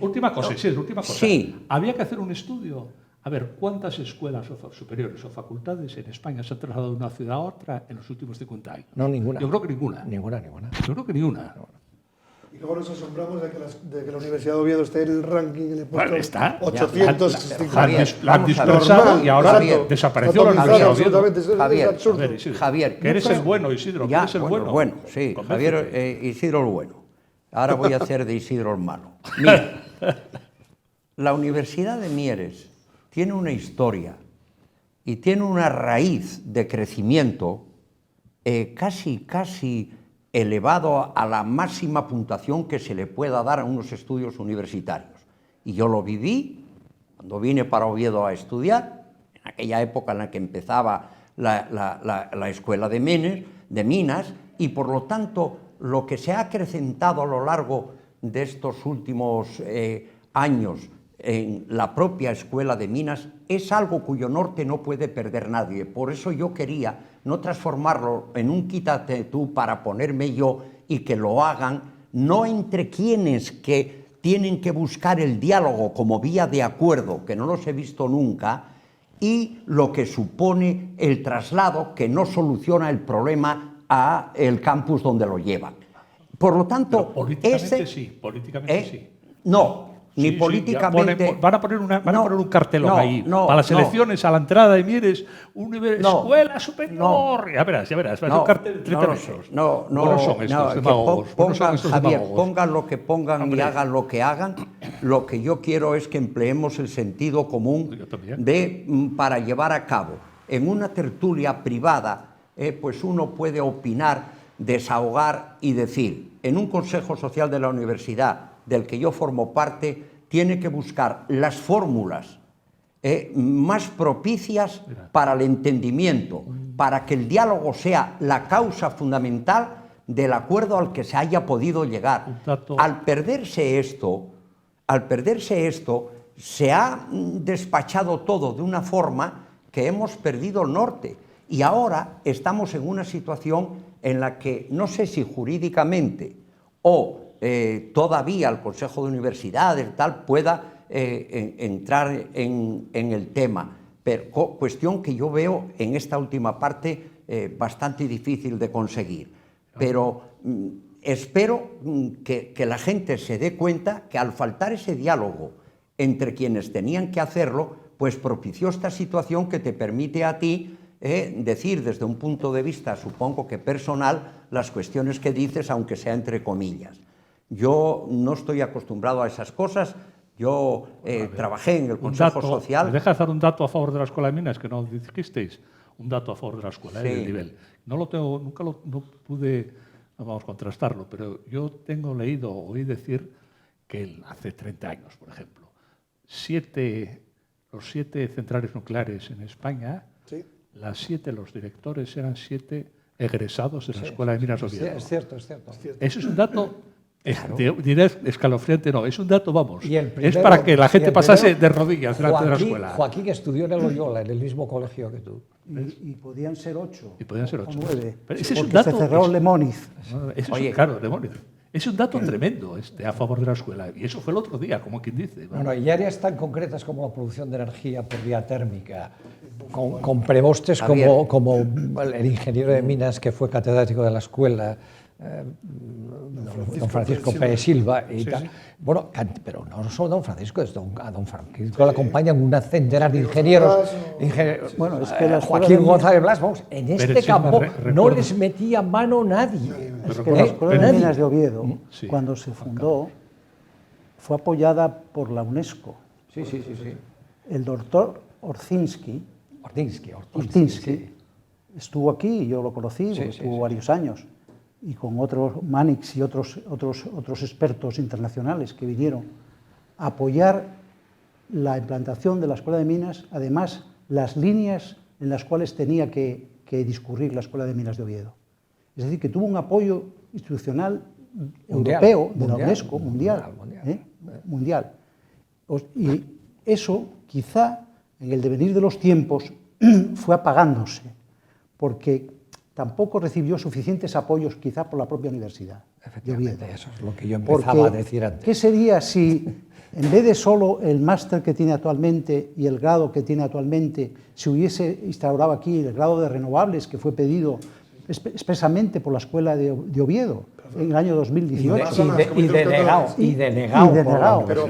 Última cosa. Sí. Había que hacer un estudio. A ver, ¿cuántas escuelas superiores o facultades en España se han trasladado de una ciudad a otra en los últimos 50 años? No, ninguna. Yo creo que ninguna. Ninguna. Yo creo que ninguna. Y luego nos asombramos de que la Universidad de Oviedo esté en el ranking en el puesto está. 850. La han dispersado y ahora desapareció la Universidad de Oviedo. Javier, que eres el bueno, Isidro. Ya, que eres el bueno. Bueno, sí, Javier, Isidro el bueno. Ahora voy a hacer de Isidro el malo. Mira, la Universidad de Mieres tiene una historia y tiene una raíz de crecimiento casi elevado a la máxima puntuación que se le pueda dar a unos estudios universitarios. Y yo lo viví cuando vine para Oviedo a estudiar, en aquella época en la que empezaba la Escuela de Minas, y por lo tanto lo que se ha acrecentado a lo largo de estos últimos años en la propia Escuela de Minas es algo cuyo norte no puede perder nadie. Por eso yo quería no transformarlo en un quítate tú para ponerme yo y que lo hagan, no entre quienes que tienen que buscar el diálogo como vía de acuerdo, que no los he visto nunca, y lo que supone el traslado que no soluciona el problema a el campus donde lo llevan. Por lo tanto, pero políticamente políticamente sí. No. ni Sí, políticamente... van a poner un cartelón no, ahí. no, para las no. elecciones, a la entrada de Mieres, No. escuela superior. Ya verás, va a ser un cartel de 30 metros. Buenos son estos que demagogos. Buenos son pongan, estos Javier, demagogos. pongan lo que pongan Hombre. y hagan lo que hagan. Lo que yo quiero es que empleemos el sentido común Yo también. para llevar a cabo en una tertulia privada, pues uno puede opinar, desahogar y decir, en un consejo social de la universidad del que yo formo parte, tiene que buscar las fórmulas más propicias para el entendimiento, para que el diálogo sea la causa fundamental del acuerdo al que se haya podido llegar. Al perderse esto, se ha despachado todo de una forma que hemos perdido el norte. Y ahora estamos en una situación en la que no sé si jurídicamente o todavía el Consejo de Universidades tal pueda entrar en el tema, pero cuestión que yo veo en esta última parte bastante difícil de conseguir. Pero espero que la gente se dé cuenta que al faltar ese diálogo entre quienes tenían que hacerlo, pues propició esta situación que te permite a ti decir desde un punto de vista, supongo que personal, las cuestiones que dices, aunque sea entre comillas. Yo no estoy acostumbrado a esas cosas. Yo trabajé en el Consejo Social. ¿Me dejas dar un dato a favor de la Escuela de Minas que no dijisteis? Un dato a favor de la escuela, Sí. del nivel. No lo tengo, no pude, vamos a contrastarlo, pero yo tengo leído, oí decir que hace 30 años, por ejemplo, los 7 centrales nucleares en España, Sí. los directores eran 7 egresados de la Escuela de Minas de Sí, Oviedo. es cierto, es cierto. Eso es un dato, diré escalofriante, no, es un dato, vamos, Y el es primero- para que la y gente el pasase primero, de rodillas delante de la Joaquín, escuela. Joaquín estudió en el Loyola, en el mismo colegio que tú. Y podían ser 8. Y podían ser 8. O 9. Pero ese es un Porque dato, se cerró Lemóniz. Oye, claro, demonios. Es un dato tremendo a favor de la escuela. Y eso fue el otro día, como quien dice. Bueno, y áreas tan concretas como la producción de energía por vía térmica, con prebostes como el ingeniero de minas que fue catedrático de la escuela, don Francisco Pérez Silva y tal. Bueno, pero no solo don Francisco, a don Francisco le acompañan una centenar de ingenieros. Bueno, es que la escuela Joaquín de- González Blas, vamos, en Pero este sí, campo no recuerdo. les metía mano nadie. Es que la Escuela de Nadie. Minas de Oviedo, Sí. cuando se fundó, fue apoyada por la UNESCO. Sí. El doctor Ortinsky Ortinsky, estuvo aquí, y yo lo conocí, porque estuvo varios años, y con otros Manix y otros expertos internacionales que vinieron a apoyar la implantación de la Escuela de Minas, además las líneas en las cuales tenía que discurrir la Escuela de Minas de Oviedo. Es decir, que tuvo un apoyo institucional europeo, de la UNESCO, mundial. Y eso, quizá, en el devenir de los tiempos, fue apagándose, porque tampoco recibió suficientes apoyos, quizá por la propia universidad de Oviedo. Efectivamente, eso es lo que yo empezaba a decir antes. ¿Qué sería si, en vez de solo el máster que tiene actualmente y el grado que tiene actualmente, se hubiese instaurado aquí el grado de renovables que fue pedido expresamente por la Escuela de Oviedo en el año 2018? Y denegado. Pero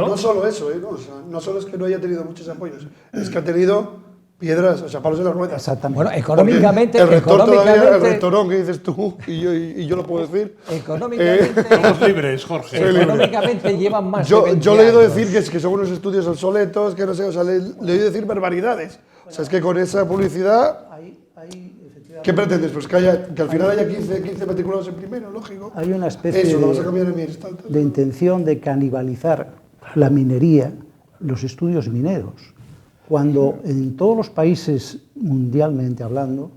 no solo eso, ¿no? O sea, no solo es que no haya tenido muchos apoyos, es que ha tenido piedras, o sea, palos en las ruedas. Exactamente. Bueno, económicamente, El rector todavía, el económicamente, rectorón que dices tú, y yo lo puedo decir. económicamente, Somos libres, Jorge. económicamente llevan más de Yo 20 le he oído años. decir que son unos estudios obsoletos, que no sé, o sea, le he oído decir barbaridades. O sea, es que con esa publicidad, ¿qué pretendes? Pues que al final haya 15 matriculados en primero, lógico. Hay una especie Eso, lo vas a cambiar en mi tal. de intención de canibalizar la minería, los estudios mineros, cuando en todos los países, mundialmente hablando,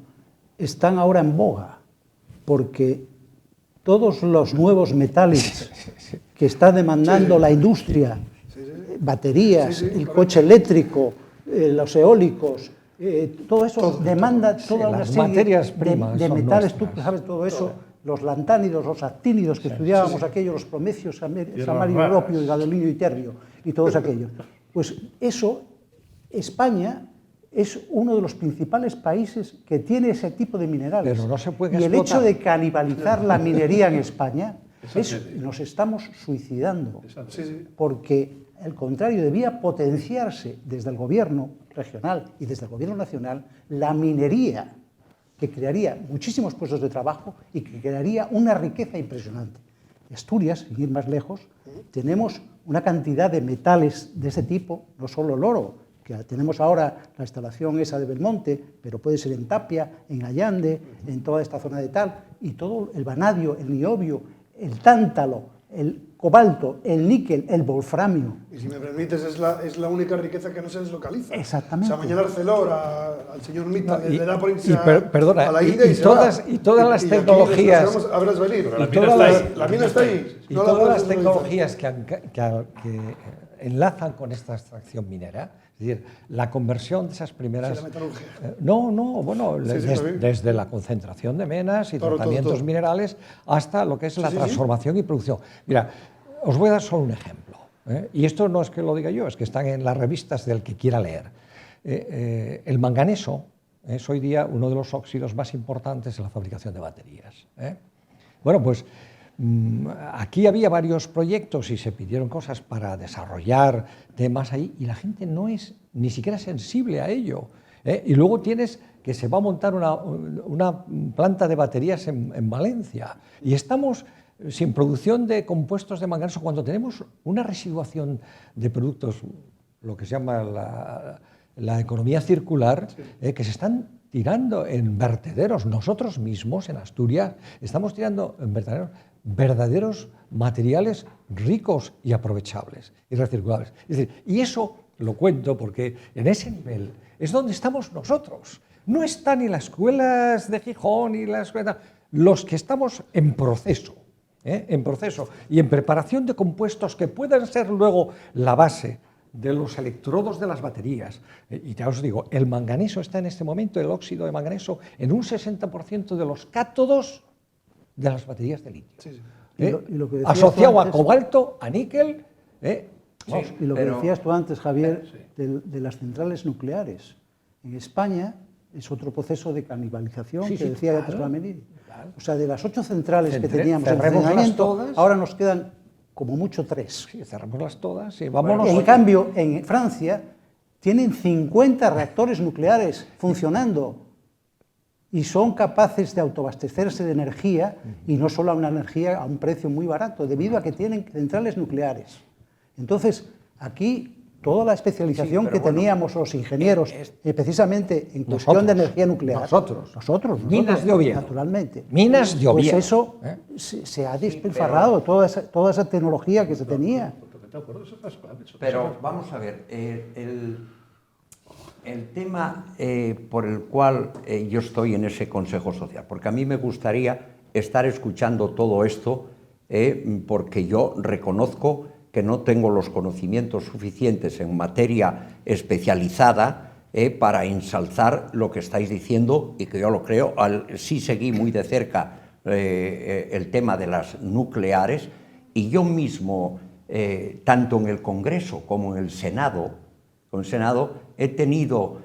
están ahora en boga, porque todos los nuevos metales que está demandando la industria, baterías, el coche eléctrico, los eólicos, todo eso demanda toda una las serie materias primas de son metales, nuestras. tú sabes todo eso, los lantánidos, los actínidos que estudiábamos aquellos, los promecios, samario, europio, gadolinio y terbio, y todos aquellos. Pues eso, España es uno de los principales países que tiene ese tipo de minerales. Pero no se puede y el explotar. hecho de canibalizar la minería en España Nos estamos suicidando. Sí, sí. Porque, al contrario, debía potenciarse desde el gobierno regional y desde el gobierno nacional la minería, que crearía muchísimos puestos de trabajo y que crearía una riqueza impresionante. Asturias, sin ir más lejos, tenemos una cantidad de metales de ese tipo, no solo el oro, que tenemos ahora la instalación esa de Belmonte, pero puede ser en Tapia, en Allande, en toda esta zona de tal, y todo el vanadio, el niobio, el tántalo, el cobalto, el níquel, el wolframio. Y si me permites, es la única riqueza que no se deslocaliza. Exactamente. O sea, mañana Arcelor, al señor Mita, No, le da por irse perdona, a la India y se todas, va. y todas las Y aquí tecnologías... nos a verlas venir. y todas las- La mina está ahí. Y No la todas puedes las deslocalizar. tecnologías que enlazan con esta extracción minera, es decir, la conversión de esas primeras... Sí, la metalurgia. Bueno, Sí, sí, está bien. desde la concentración de menas y Todo, tratamientos todo. minerales hasta lo que es la sí, sí. transformación y producción. Mira, os voy a dar solo un ejemplo, ¿eh? Y esto no es que lo diga yo, es que están en las revistas del que quiera leer. El manganeso es hoy día uno de los óxidos más importantes en la fabricación de baterías, ¿eh? Bueno, pues aquí había varios proyectos y se pidieron cosas para desarrollar temas ahí y la gente no es ni siquiera sensible a ello, ¿eh? Y luego tienes que se va a montar una planta de baterías en Valencia y estamos sin producción de compuestos de manganeso cuando tenemos una residuación de productos, lo que se llama la economía circular, que se están tirando en vertederos. Nosotros mismos en Asturias estamos tirando en verdaderos materiales ricos y aprovechables y recirculables. Es decir, y eso lo cuento porque en ese nivel es donde estamos nosotros. No están ni las escuelas de Gijón ni las escuelas, los que estamos en proceso. En proceso y en preparación de compuestos que puedan ser luego la base de los electrodos de las baterías. Y ya os digo, el manganeso está en este momento, el óxido de manganeso, en un 60% de los cátodos de las baterías de litio. Sí, sí. Y lo que decías asociado tú a antes- cobalto, a níquel. Vamos, Y lo que pero- decías tú antes, Javier, de las centrales nucleares. En España es otro proceso de canibalización Sí, que sí, decía claro, antes Flamini. claro. O sea, de las 8 centrales que teníamos en cerrémoslas funcionamiento, todas. ahora nos quedan como mucho 3. sí, cerrémoslas todas y vámonos. En cambio, en Francia tienen 50 reactores nucleares funcionando y son capaces de autoabastecerse de energía y no solo a una energía a un precio muy barato, debido a que tienen centrales nucleares. Entonces, aquí toda la especialización Sí, pero que bueno, teníamos los ingenieros, precisamente en cuestión Nosotros, de energía nuclear, nosotros. nosotros, Minas de Oviedo. naturalmente. Minas de Oviedo, Pues eso ¿eh? se ha despilfarrado, toda esa tecnología que se tenía. Pero vamos a ver, el tema por el cual yo estoy en ese Consejo Social, porque a mí me gustaría estar escuchando todo esto, porque yo reconozco que no tengo los conocimientos suficientes en materia especializada para ensalzar lo que estáis diciendo y que yo lo creo. Sí seguí muy de cerca el tema de las nucleares y yo mismo, tanto en el Congreso como en el Senado, he tenido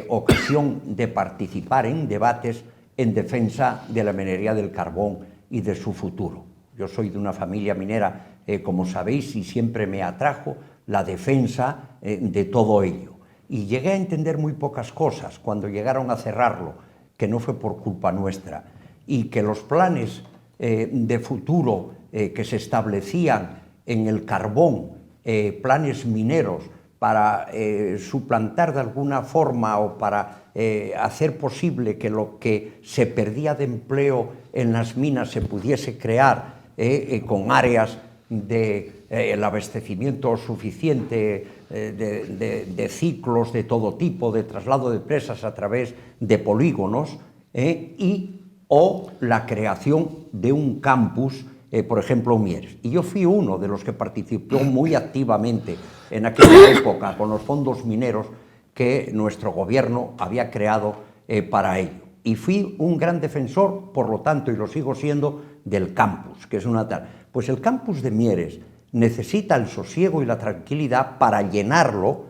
ocasión de participar en debates en defensa de la minería del carbón y de su futuro. Yo soy de una familia minera, como sabéis, y siempre me atrajo la defensa de todo ello. Y llegué a entender muy pocas cosas cuando llegaron a cerrarlo, que no fue por culpa nuestra, y que los planes de futuro que se establecían en el carbón, planes mineros, para suplantar de alguna forma o para hacer posible que lo que se perdía de empleo en las minas se pudiese crear con áreas de el abastecimiento suficiente de ciclos de todo tipo, de traslado de presas a través de polígonos o la creación de un campus, por ejemplo, Mieres. Y yo fui uno de los que participó muy activamente en aquella época con los fondos mineros que nuestro gobierno había creado para ello. Y fui un gran defensor, por lo tanto, y lo sigo siendo, del campus, que es una tal. Pues el campus de Mieres necesita el sosiego y la tranquilidad para llenarlo,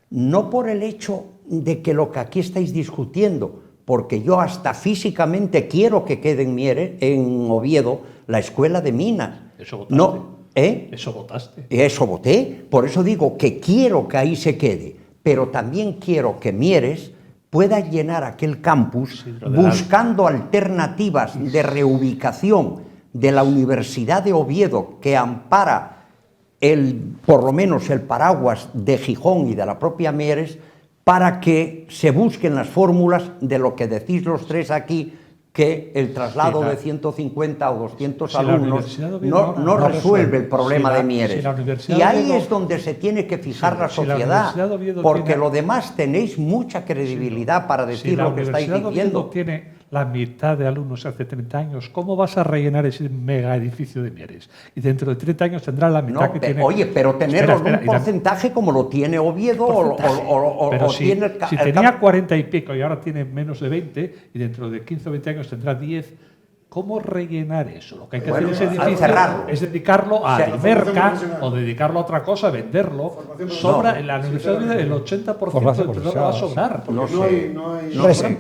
no por el hecho de que lo que aquí estáis discutiendo, porque yo hasta físicamente quiero que quede en Mieres, en Oviedo, la escuela de minas, Eso votaste. No, Eso votaste. Eso voté, por eso digo que quiero que ahí se quede, pero también quiero que Mieres pueda llenar aquel campus buscando alternativas de reubicación de la Universidad de Oviedo que ampara por lo menos el paraguas de Gijón y de la propia Mieres, para que se busquen las fórmulas de lo que decís los tres aquí, que el traslado de 150 o 200 alumnos no resuelve el problema de Mieres. Y ahí es donde se tiene que fijar la sociedad, porque lo demás tenéis mucha credibilidad para decir lo que estáis diciendo. Tiene la mitad de alumnos hace 30 años, ¿cómo vas a rellenar ese mega edificio de Mieres? Y dentro de 30 años tendrá la mitad que tiene... Oye, pero tenerlo en un porcentaje como lo tiene Oviedo pero o tiene si tenía 40 y pico y ahora tiene menos de 20 y dentro de 15 o 20 años tendrá 10, ¿cómo rellenar eso? Lo que hay que hacer ese edificio es dedicarlo a Imerca o dedicarlo a otra cosa, venderlo. Sobra en la Universidad de el 80% del terreno va a sobrar. No sé.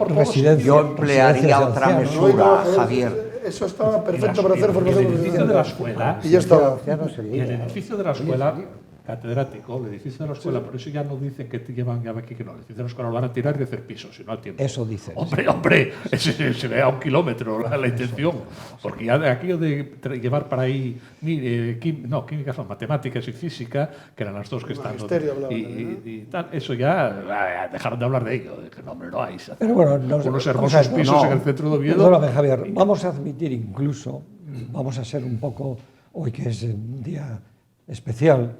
Residencia. Yo emplearía otra mesura, Javier. Eso estaba perfecto para hacer formación el edificio de la escuela, y ya estaba. y el edificio de la escuela, catedrático, el edificio de la escuela, por eso ya no dicen que te llevan ya aquí, que no, el edificio de la escuela lo van a tirar y hacer pisos, si no al tiempo. Eso dicen. Hombre, se ve a 1 kilómetro la intención, porque ya de aquí de llevar para ahí químicas, no, matemáticas y física, que eran las dos que están, y tal, eso ya dejaron de hablar de ello, de que no, hombre, no hay. Pero bueno, unos hermosos pisos en el centro de Oviedo. Perdóname, Javier, vamos a admitir incluso, vamos a ser un poco, hoy que es un día especial,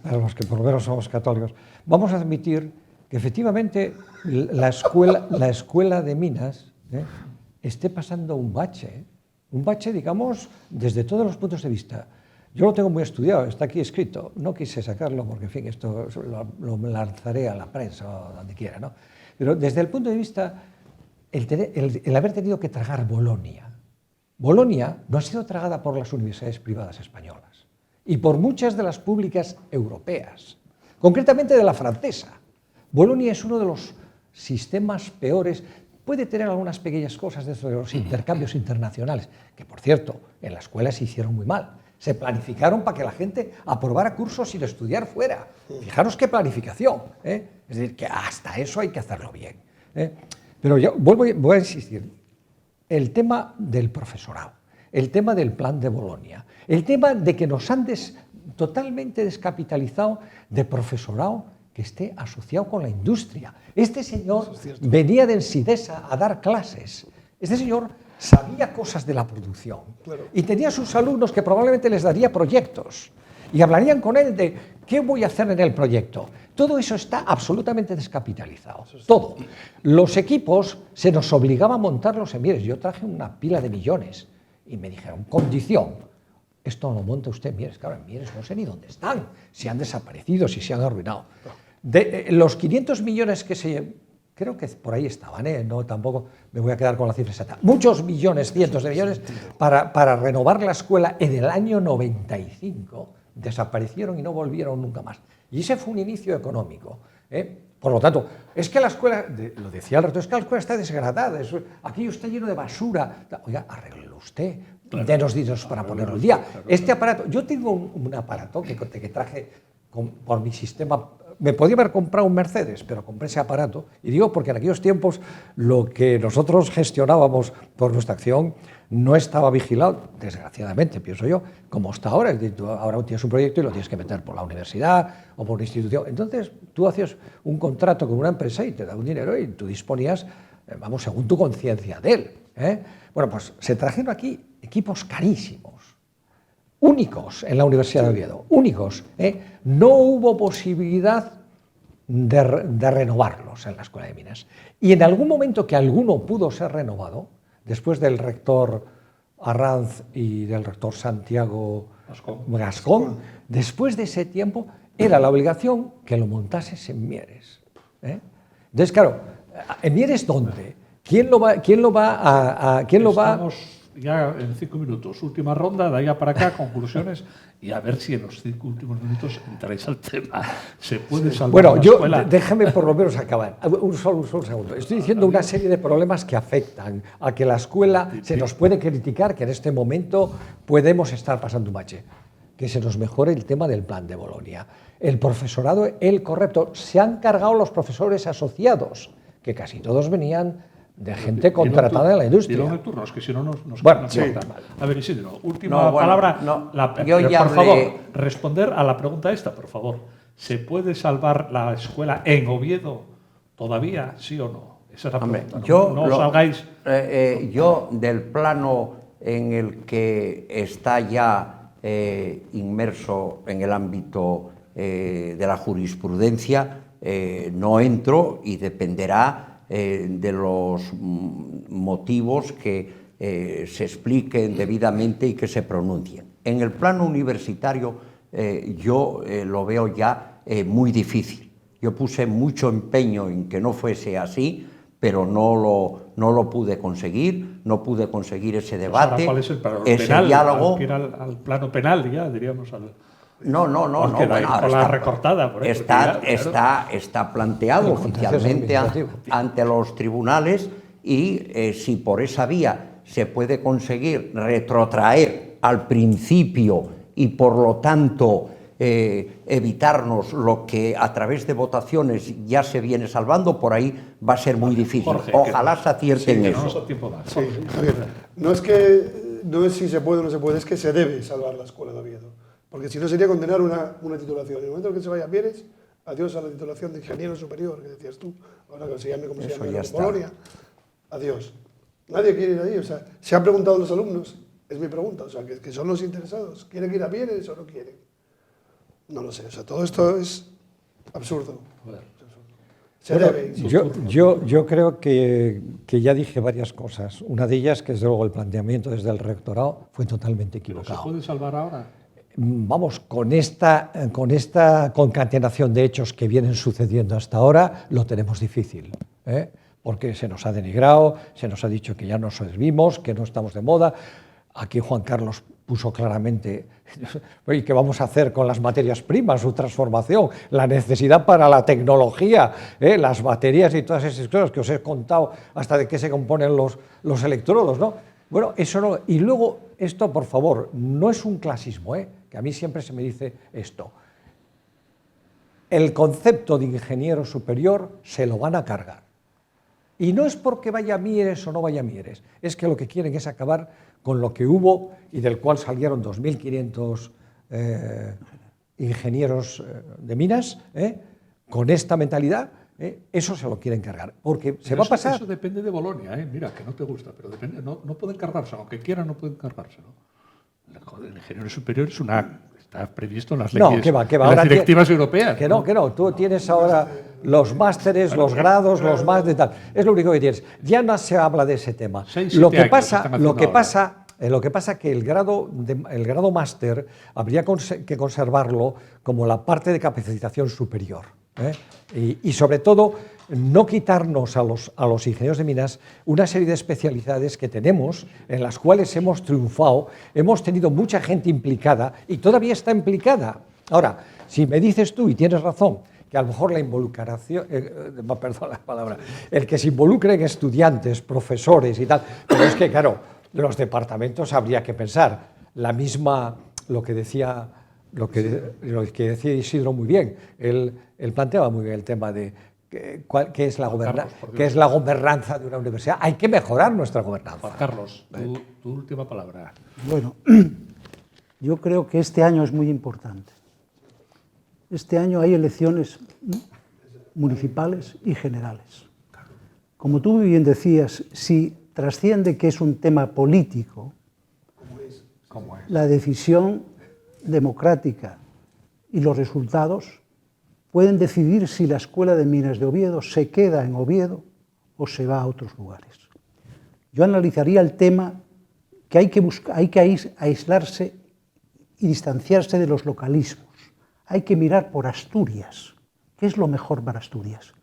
para los que por lo menos somos católicos, vamos a admitir que efectivamente la escuela de Minas esté pasando un bache, digamos, desde todos los puntos de vista. Yo lo tengo muy estudiado, está aquí escrito, no quise sacarlo porque, en fin, esto lo lanzaré a la prensa o donde quiera, ¿no? Pero desde el punto de vista, el haber tenido que tragar Bolonia. Bolonia no ha sido tragada por las universidades privadas españolas y por muchas de las públicas europeas, concretamente de la francesa. Bolonia es uno de los sistemas peores. Puede tener algunas pequeñas cosas de los intercambios internacionales, que por cierto, en la escuela se hicieron muy mal. Se planificaron para que la gente aprobara cursos sin estudiar fuera. Fijaros qué planificación, ¿eh? Es decir, que hasta eso hay que hacerlo bien, ¿eh? Pero yo voy a insistir. El tema del profesorado, el tema del plan de Bolonia, el tema de que nos han totalmente descapitalizado de profesorado que esté asociado con la industria. Este señor venía de Ensidesa a dar clases. Este señor sabía cosas de la producción y tenía sus alumnos que probablemente les daría proyectos y hablarían con él de qué voy a hacer en el proyecto. Todo eso está absolutamente descapitalizado, todo. Los equipos se nos obligaba a montarlos en Mieres. Yo traje una pila de millones y me dijeron, condición, esto lo monta usted en Mieres. Claro, en Mieres no sé ni dónde están, si han desaparecido, si se han arruinado. De los 500 millones que creo que por ahí estaban, no, tampoco me voy a quedar con la cifra exacta. Muchos millones, cientos de millones, para renovar la escuela en el año 95, desaparecieron y no volvieron nunca más. Y ese fue un inicio económico. Por lo tanto, es que la escuela, lo decía el rector, es que la escuela está desgradada, aquí está lleno de basura. Oiga, arréglelo usted, denos dineros para ponerlo al día. Este aparato, yo tengo un aparato que traje por mi sistema. Me podía haber comprado un Mercedes, pero compré ese aparato. Y digo porque en aquellos tiempos lo que nosotros gestionábamos por nuestra acción no estaba vigilado, desgraciadamente, pienso yo, como está ahora. Ahora tienes un proyecto y lo tienes que meter por la universidad o por una institución. Entonces tú hacías un contrato con una empresa y te da un dinero y tú disponías, vamos, según tu conciencia de él. Bueno, pues se trajeron aquí equipos carísimos, únicos en la Universidad de Oviedo, únicos. No hubo posibilidad de renovarlos en la Escuela de Minas. Y en algún momento que alguno pudo ser renovado, después del rector Arranz y del rector Santiago Gascón, después de ese tiempo era la obligación que lo montases en Mieres. Entonces, claro, ¿en Mieres dónde? ¿Quién lo va a...? ya en 5 minutos, última ronda, de allá para acá, conclusiones, y a ver si en los 5 últimos minutos entráis al tema. ¿Se puede salvar Bueno, la yo, escuela? déjame por lo menos acabar. Un segundo. Estoy diciendo una serie de problemas que afectan a que la escuela se nos puede criticar, que en este momento podemos estar pasando un bache. Que se nos mejore el tema del plan de Bolonia. El profesorado, el correcto. Se han cargado los profesores asociados, que casi todos venían de gente contratada en la industria. Dilo en turnos, que si no nos Bueno, nos sí. cortan. A ver, Isidro, última No, bueno, palabra. no, Pero, yo ya por favor, hablé- responder a la pregunta esta, por favor. ¿Se puede salvar la escuela en Oviedo todavía, sí o no? Esa es la Hombre, pregunta. No salgáis. yo del plano en el que está ya inmerso en el ámbito de la jurisprudencia, no entro y dependerá de los motivos que se expliquen debidamente y que se pronuncien. En el plano universitario yo lo veo ya muy difícil. Yo puse mucho empeño en que no fuese así, pero no lo pude conseguir, no pude conseguir ese debate, Ahora, ¿cuál es el plano ese penal? diálogo. Hay que ir al plano penal, ya diríamos. No, Porque bueno, con la recortada, por ejemplo, está planteado El contencioso oficialmente administrativo. ante los tribunales y si por esa vía se puede conseguir retrotraer al principio y por lo tanto evitarnos lo que a través de votaciones ya se viene salvando, por ahí va a ser muy difícil. Jorge, Ojalá se acierte en no eso. nos da tiempo más. Sí, Javier, no es si se puede o no se puede, es que se debe salvar la escuela de Oviedo. Porque si no sería condenar una titulación. En el momento en que se vaya Pieres, adiós a la titulación de ingeniero superior, que decías tú, ahora que se llame como se Eso llama ya en está. Bolonia. Adiós. Nadie quiere ir ahí. O sea, se han preguntado los alumnos, es mi pregunta, o sea, que son los interesados. ¿Quieren ir a Pieres o no quieren? No lo sé, o sea, todo esto es absurdo. Se debe. Yo creo que ya dije varias cosas. Una de ellas, que desde luego el planteamiento desde el rectorado fue totalmente ¿Pero se equivocado. puede salvar ahora? Vamos, con esta concatenación de hechos que vienen sucediendo hasta ahora, lo tenemos difícil, ¿eh? Porque se nos ha denigrado, se nos ha dicho que ya no servimos, que no estamos de moda. Aquí Juan Carlos puso claramente ¿y qué vamos a hacer con las materias primas, su transformación, la necesidad para la tecnología, las baterías y todas esas cosas que os he contado, hasta de qué se componen los electrodos, ¿no? Bueno, eso no. Y luego, esto, por favor, no es un clasismo, que a mí siempre se me dice esto. El concepto de ingeniero superior se lo van a cargar. Y no es porque vaya Mieres o no vaya Mieres, es que lo que quieren es acabar con lo que hubo y del cual salieron 2.500 ingenieros de minas, con esta mentalidad. Eso se lo quieren cargar, porque se va a pasar. Eso depende de Bolonia, mira, que no te gusta, pero depende, no pueden cargárselo, aunque quieran no pueden cargárselo. El ingeniero superior está previsto en las leyes, no, que va, en las directivas europeas. Que no, tú tienes ahora los másteres, los grados, los más de tal. Es lo único que tienes. Ya no se habla de ese tema. Lo que pasa que el grado máster habría que conservarlo como la parte de capacitación superior. Y sobre todo, no quitarnos a los ingenieros de minas una serie de especialidades que tenemos, en las cuales hemos triunfado, hemos tenido mucha gente implicada y todavía está implicada. Ahora, si me dices tú, y tienes razón, que a lo mejor la involucración, perdón la palabra, el que se involucren estudiantes, profesores y tal, pero es que, claro, los departamentos habría que pensar la misma, lo que decía Isidro muy bien, él planteaba muy bien el tema de qué es la gobernanza de una universidad. Hay que mejorar nuestra gobernanza. Juan Carlos, tu última palabra. Bueno, yo creo que este año es muy importante. Este año hay elecciones municipales y generales. Como tú bien decías, si trasciende que es un tema político, la decisión democrática y los resultados pueden decidir si la Escuela de Minas de Oviedo se queda en Oviedo o se va a otros lugares. Yo analizaría el tema que hay que aislarse y distanciarse de los localismos. Hay que mirar por Asturias. ¿Qué es lo mejor para Asturias?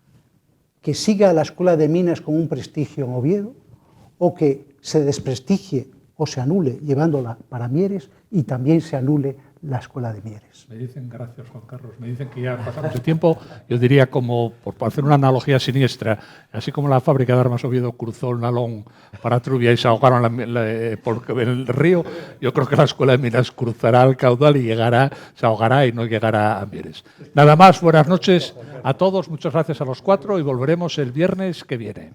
¿Que siga la Escuela de Minas con un prestigio en Oviedo o que se desprestigie o se anule llevándola para Mieres y también se anule la escuela de Mieres. Me dicen, gracias Juan Carlos, me dicen que ya pasamos el tiempo. Yo diría como, por hacer una analogía siniestra, así como la fábrica de armas Oviedo cruzó el Nalón para Trubia y se ahogaron en el río, yo creo que la escuela de minas cruzará el caudal y se ahogará y no llegará a Mieres. Nada más, buenas noches a todos, muchas gracias a los cuatro y volveremos el viernes que viene.